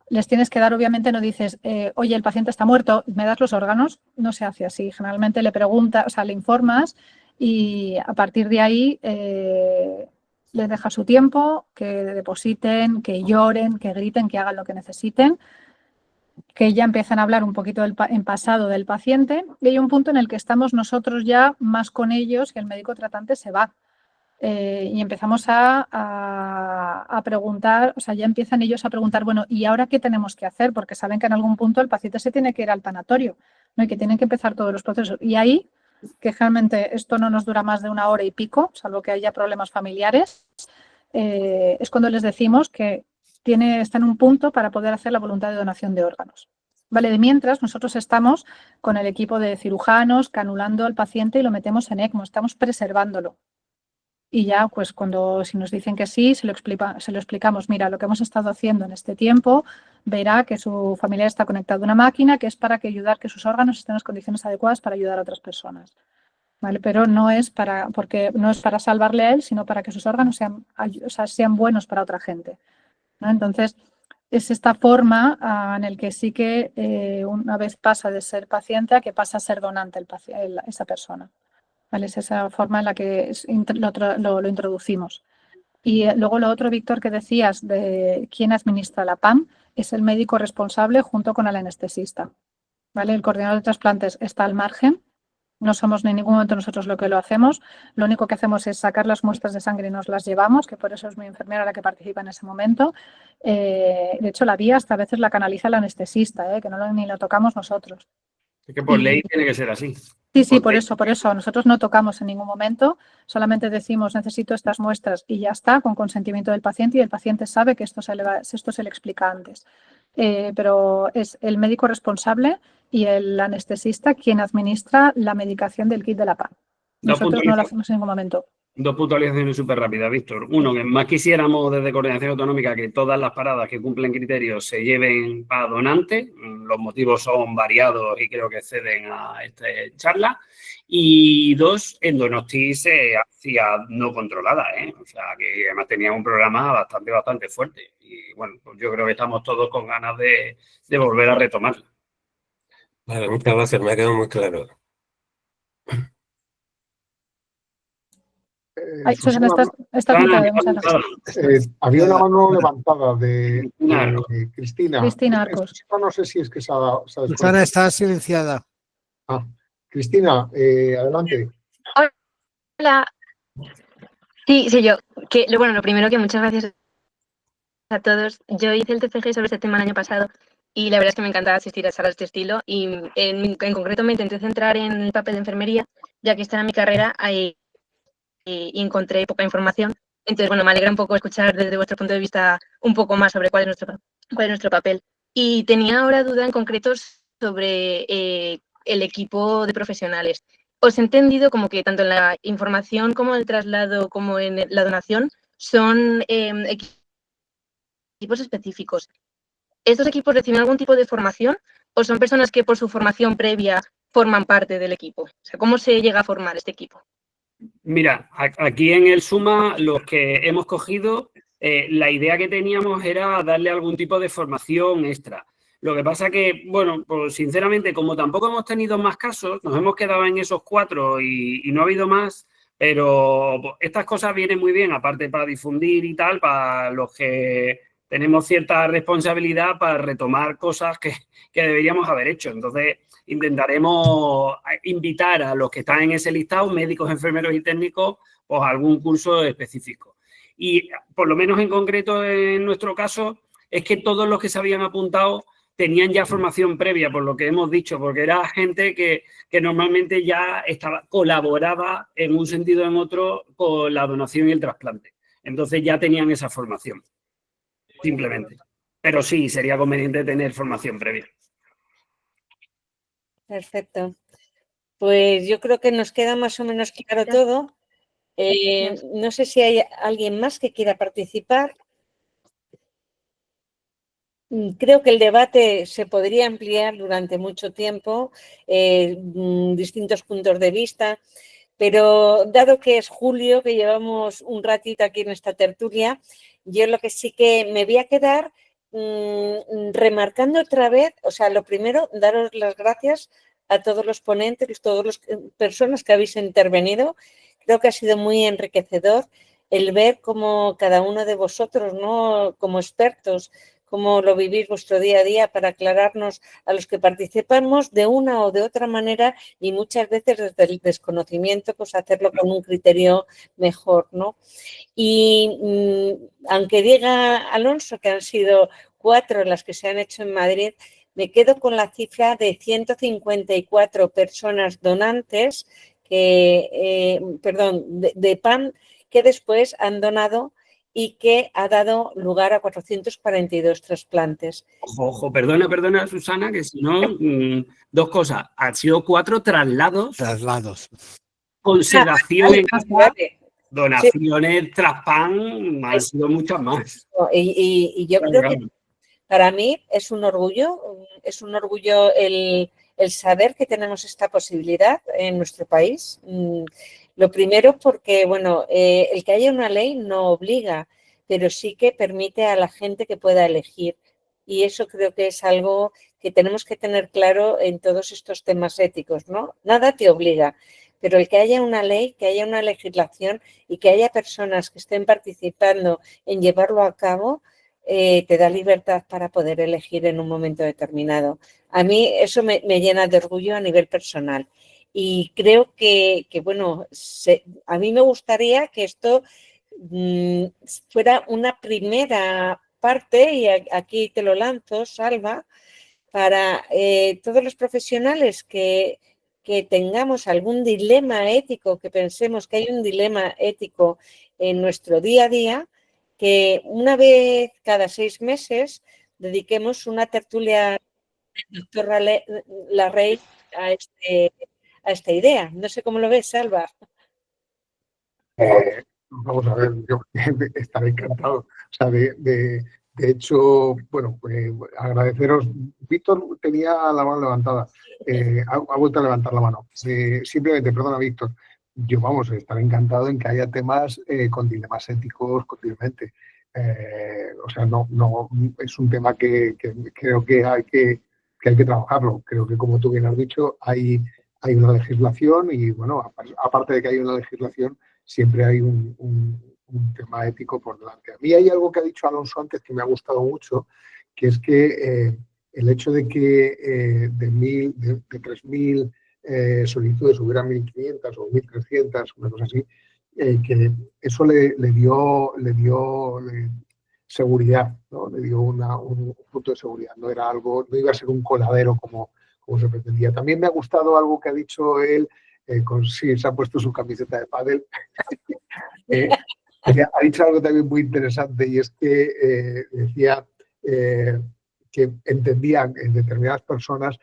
Les tienes que dar, obviamente, no dices, oye, el paciente está muerto, ¿me das los órganos? No se hace así. Generalmente le preguntas, o sea, le informas y a partir de ahí les dejas su tiempo, que depositen, que lloren, que griten, que hagan lo que necesiten, que ya empiezan a hablar un poquito en pasado del paciente, y hay un punto en el que estamos nosotros ya más con ellos, que el médico tratante se va. Y empezamos a preguntar, o sea, ya empiezan ellos a preguntar, bueno, ¿y ahora qué tenemos que hacer? Porque saben que en algún punto el paciente se tiene que ir al tanatorio, ¿no? Y que tienen que empezar todos los procesos. Y ahí, que generalmente esto no nos dura más de 1 hora y pico, salvo que haya problemas familiares, es cuando les decimos que está en un punto para poder hacer la voluntad de donación de órganos. Vale, de mientras nosotros estamos con el equipo de cirujanos canulando al paciente y lo metemos en ECMO, estamos preservándolo. Y ya, pues si nos dicen que sí, se lo explicamos, mira, lo que hemos estado haciendo en este tiempo, verá que su familiar está conectado a una máquina que es para ayudar que sus órganos estén en las condiciones adecuadas para ayudar a otras personas. ¿Vale? Pero porque no es para salvarle a él, sino para que sus órganos sean buenos para otra gente, ¿no? Entonces, es esta forma en el que sí que una vez pasa de ser paciente a que pasa a ser donante esa persona. ¿Vale? Es esa forma en la que lo introducimos. Y luego lo otro, Víctor, que decías de quién administra la PAM, es el médico responsable junto con el anestesista. ¿Vale? El coordinador de trasplantes está al margen. No somos en ningún momento nosotros lo que lo hacemos. Lo único que hacemos es sacar las muestras de sangre y nos las llevamos, que por eso es mi enfermera la que participa en ese momento. De hecho, la vía hasta a veces la canaliza el anestesista, que ni lo tocamos nosotros. Es que por ley tiene que ser así. Sí, por eso. Nosotros no tocamos en ningún momento, solamente decimos necesito estas muestras y ya está, con consentimiento del paciente, y el paciente sabe que esto se le explica antes. Pero es el médico responsable y el anestesista quien administra la medicación del kit de la PAM. Nosotros no lo hacemos en ningún momento. 2 puntualizaciones súper rápidas, Víctor. Uno, que más quisiéramos desde Coordinación Autonómica que todas las paradas que cumplen criterios se lleven para donante. Los motivos son variados y creo que exceden a esta charla. Y 2, en Donosti se hacía no controlada, O sea, que además tenía un programa bastante fuerte. Y bueno, pues yo creo que estamos todos con ganas de volver a retomarla. Vale, muchas gracias, me ha quedado muy claro. Ay, Susana, estás mutada, hemos hablado. Había una mano levantada de Cristina. Cristina Arcos. No sé si es que se ha Susana desconectado. está silenciada. Cristina, adelante. Hola. Sí, soy yo. Bueno, lo primero que muchas gracias a todos. Yo hice el TFG sobre este tema el año pasado y la verdad es que me encantaba asistir a salas de este estilo y en concreto me intenté centrar en el papel de enfermería, ya que esta era mi carrera y encontré poca información. Entonces, bueno, me alegra un poco escuchar desde vuestro punto de vista un poco más sobre cuál es nuestro papel. Y tenía ahora duda en concreto sobre el equipo de profesionales. Os he entendido como que tanto en la información como en el traslado como en la donación son equipos específicos. ¿Estos equipos reciben algún tipo de formación o son personas que por su formación previa forman parte del equipo? O sea, ¿cómo se llega a formar este equipo? Mira, aquí en el Suma, los que hemos cogido, la idea que teníamos era darle algún tipo de formación extra. Lo que pasa que, bueno, pues sinceramente, como tampoco hemos tenido más casos, nos hemos quedado en esos 4 y no ha habido más, pero pues, estas cosas vienen muy bien, aparte para difundir y tal, para los que tenemos cierta responsabilidad para retomar cosas que deberíamos haber hecho. Entonces, intentaremos invitar a los que están en ese listado, médicos, enfermeros y técnicos, pues a algún curso específico. Y por lo menos en concreto en nuestro caso, es que todos los que se habían apuntado tenían ya formación previa, por lo que hemos dicho, porque era gente que normalmente ya colaboraba en un sentido o en otro con la donación y el trasplante. Entonces ya tenían esa formación, simplemente. Pero sí, sería conveniente tener formación previa. Perfecto. Pues yo creo que nos queda más o menos claro todo. No sé si hay alguien más que quiera participar. Creo que el debate se podría ampliar durante mucho tiempo, distintos puntos de vista, pero dado que es julio, que llevamos un ratito aquí en esta tertulia, yo lo que sí que me voy a quedar remarcando otra vez, o sea, lo primero, daros las gracias a todos los ponentes, todas las personas que habéis intervenido. Creo que ha sido muy enriquecedor el ver cómo cada uno de vosotros, ¿no?, como expertos, cómo lo vivís vuestro día a día para aclararnos a los que participamos de una o de otra manera y muchas veces desde el desconocimiento, pues hacerlo con un criterio mejor, ¿no? Y aunque diga Alonso que han sido 4 las que se han hecho en Madrid, me quedo con la cifra de 154 personas donantes de PAN que después han donado y que ha dado lugar a 442 trasplantes. Ojo, perdona, Susana, que si no, 2 cosas. Han sido 4 traslados. Con sedación en casa, donaciones, sí. Traspan, han sido muchas más. Y yo creo que para mí es un orgullo el saber que tenemos esta posibilidad en nuestro país. Lo primero porque, bueno, el que haya una ley no obliga, pero sí que permite a la gente que pueda elegir. Y eso creo que es algo que tenemos que tener claro en todos estos temas éticos, ¿no? Nada te obliga, pero el que haya una ley, que haya una legislación y que haya personas que estén participando en llevarlo a cabo, te da libertad para poder elegir en un momento determinado. A mí eso me llena de orgullo a nivel personal. Y creo que bueno, a mí me gustaría que esto fuera una primera parte, y aquí te lo lanzo, Salva, para todos los profesionales que tengamos algún dilema ético, que pensemos que hay un dilema ético en nuestro día a día, que una vez cada 6 meses dediquemos una tertulia del doctor Larrey a esta idea. No sé cómo lo ves, Salva. Vamos a ver, yo estaré encantado. O sea, de hecho, bueno, pues agradeceros. Víctor tenía la mano levantada. Ha vuelto a levantar la mano. Simplemente, perdona, Víctor, yo, vamos, estaré encantado en que haya temas con dilemas éticos continuamente. O sea, no es un tema que creo que hay que trabajarlo. Creo que, como tú bien has dicho, hay hay una legislación y, bueno, aparte de que hay una legislación, siempre hay un tema ético por delante. A mí hay algo que ha dicho Alonso antes que me ha gustado mucho, que es que el hecho de que de 3.000 solicitudes hubieran 1.500 o 1.300, una cosa así, que eso le dio seguridad, ¿no? Le dio un punto de seguridad. No era algo, no iba a ser un coladero como se pretendía. También me ha gustado algo que ha dicho él, sí, se ha puesto su camiseta de pádel. Ha dicho algo también muy interesante y es que decía que entendían en determinadas personas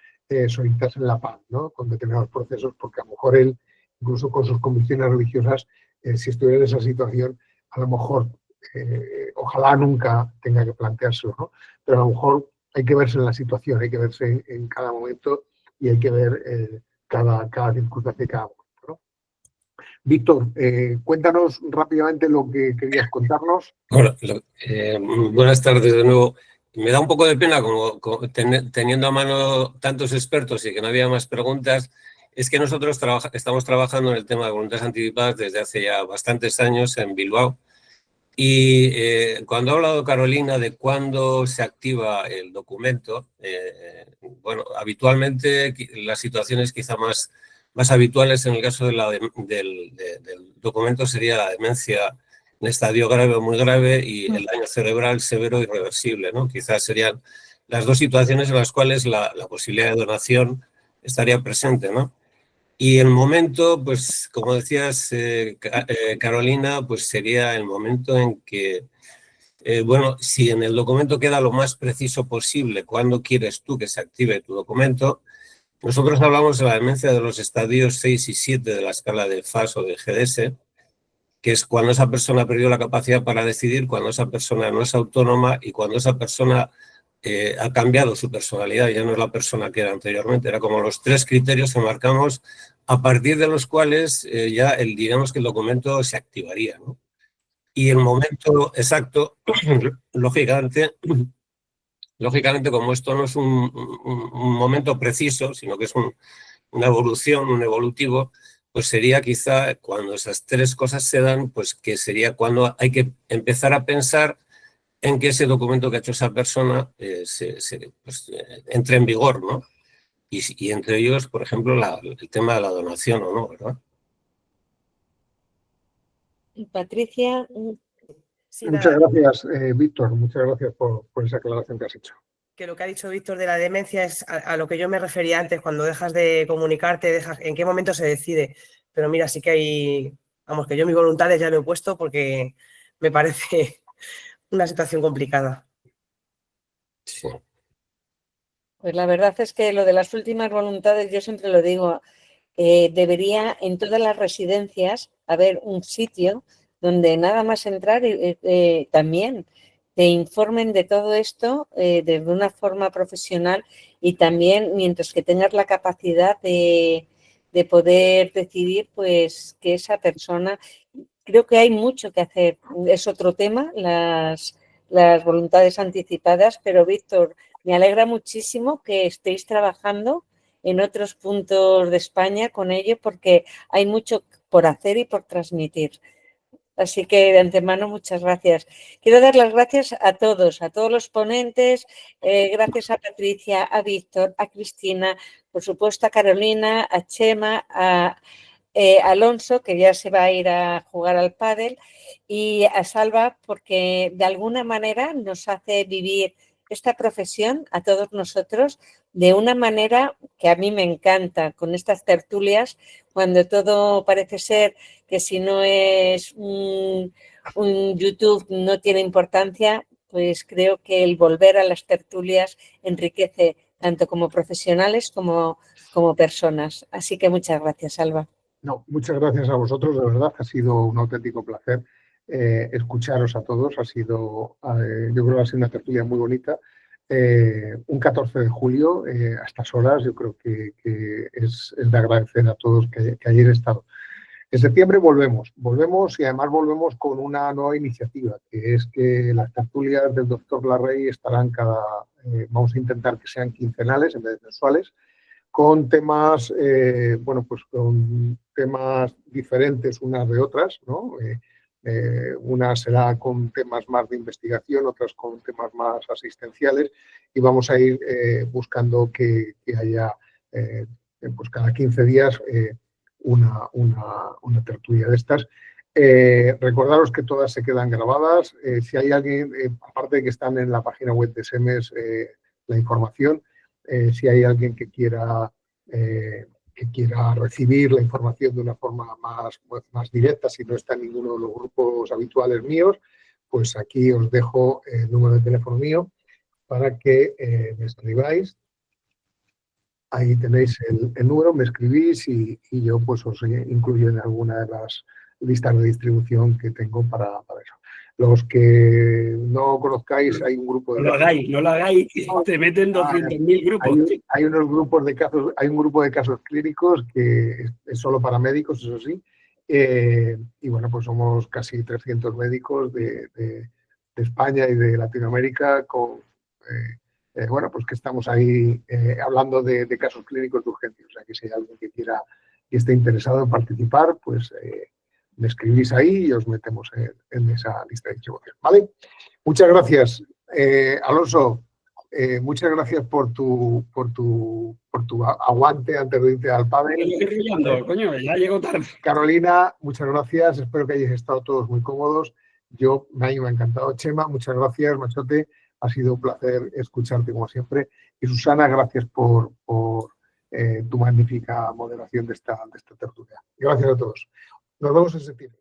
solicitarse en la paz, ¿no? Con determinados procesos, porque a lo mejor él, incluso con sus convicciones religiosas, si estuviera en esa situación, a lo mejor, ojalá nunca tenga que planteárselo, ¿no? Pero a lo mejor hay que verse en la situación, hay que verse en cada momento y hay que ver cada circunstancia y cada momento, ¿no? Víctor, cuéntanos rápidamente lo que querías contarnos. Hola, buenas tardes de nuevo. Me da un poco de pena, teniendo a mano tantos expertos y que no había más preguntas, es que nosotros estamos trabajando en el tema de voluntades anticipadas desde hace ya bastantes años en Bilbao. Y cuando ha hablado Carolina de cuándo se activa el documento, bueno, habitualmente las situaciones quizá más habituales en el caso del documento sería la demencia en estadio grave o muy grave y el daño cerebral severo e irreversible, ¿no? Quizás serían las dos situaciones en las cuales la posibilidad de donación estaría presente, ¿no? Y el momento, pues como decías, Carolina, pues sería el momento en que, bueno, si en el documento queda lo más preciso posible cuándo quieres tú que se active tu documento, nosotros hablamos de la demencia de los estadios 6 y 7 de la escala de FAS o de GDS, que es cuando esa persona ha perdido la capacidad para decidir, cuando esa persona no es autónoma y cuando esa persona ha cambiado su personalidad, ya no es la persona que era anteriormente. Era como los 3 criterios que marcamos a partir de los cuales ya digamos que el documento se activaría, ¿no? Y el momento exacto, lógicamente, como esto no es un momento preciso, sino que es una evolución, un evolutivo, pues sería quizá cuando esas 3 cosas se dan, pues que sería cuando hay que empezar a pensar en que ese documento que ha hecho esa persona entre en vigor, ¿no? Y entre ellos, por ejemplo, el tema de la donación o no, ¿verdad? Patricia. Sí, muchas nada, gracias, Víctor, muchas gracias por esa aclaración que has hecho. que lo que ha dicho Víctor de la demencia es a lo que yo me refería antes, cuando dejas de comunicarte, en qué momento se decide. Pero mira, sí que hay, vamos, que yo mis voluntades ya lo he puesto porque me parece una situación complicada. Sí. Pues la verdad es que lo de las últimas voluntades, yo siempre lo digo, debería en todas las residencias haber un sitio donde nada más entrar también te informen de todo esto de una forma profesional y también mientras que tengas la capacidad de poder decidir, pues que esa persona, creo que hay mucho que hacer, es otro tema, las voluntades anticipadas, pero Víctor, me alegra muchísimo que estéis trabajando en otros puntos de España con ello porque hay mucho por hacer y por transmitir. Así que de antemano muchas gracias. Quiero dar las gracias a todos los ponentes, gracias a Patricia, a Víctor, a Cristina, por supuesto a Carolina, a Chema, a Alonso, que ya se va a ir a jugar al pádel, y a Salva, porque de alguna manera nos hace vivir esta profesión a todos nosotros de una manera que a mí me encanta, con estas tertulias, cuando todo parece ser que si no es un YouTube no tiene importancia, pues creo que el volver a las tertulias enriquece tanto como profesionales como personas. Así que muchas gracias, Salva. No, muchas gracias a vosotros, de verdad, ha sido un auténtico placer escucharos a todos, ha sido, yo creo que ha sido una tertulia muy bonita. Un 14 de julio, a estas horas, yo creo que es de agradecer a todos que hayan estado. En septiembre volvemos y además volvemos con una nueva iniciativa, que es que las tertulias del doctor Larrey estarán vamos a intentar que sean quincenales en vez de mensuales, con temas, bueno, pues con temas diferentes unas de otras, ¿no? Una será con temas más de investigación, otras con temas más asistenciales, y vamos a ir buscando que haya, pues cada 15 días, una tertulia de estas. Recordaros que todas se quedan grabadas. Si hay alguien, aparte de que están en la página web de SEMES, la información, si hay alguien que quiera recibir la información de una forma más directa, si no está en ninguno de los grupos habituales míos, pues aquí os dejo el número de teléfono mío para que me escribáis. Ahí tenéis el número, me escribís y yo pues os incluyo en alguna de las listas de distribución que tengo para eso. Los que no conozcáis, hay un grupo de... No lo hagáis, te meten 200.000 grupos. Hay unos grupos de casos, hay un grupo de casos clínicos que es solo para médicos, eso sí, y bueno, pues somos casi 300 médicos de España y de Latinoamérica con... bueno, pues que estamos ahí hablando de casos clínicos de urgencia. O sea, que si hay alguien que quiera y esté interesado en participar, pues me escribís ahí y os metemos en esa lista de distribución. ¿Vale? Muchas gracias. Alonso, muchas gracias por tu aguante antes de irte al pádel. Coño, ya llego tarde. Carolina, muchas gracias. Espero que hayáis estado todos muy cómodos. Me ha encantado. Chema, muchas gracias. Machote, ha sido un placer escucharte como siempre. Y Susana, gracias por tu magnífica moderación de esta tertulia. Gracias a todos. Nos vemos en septiembre.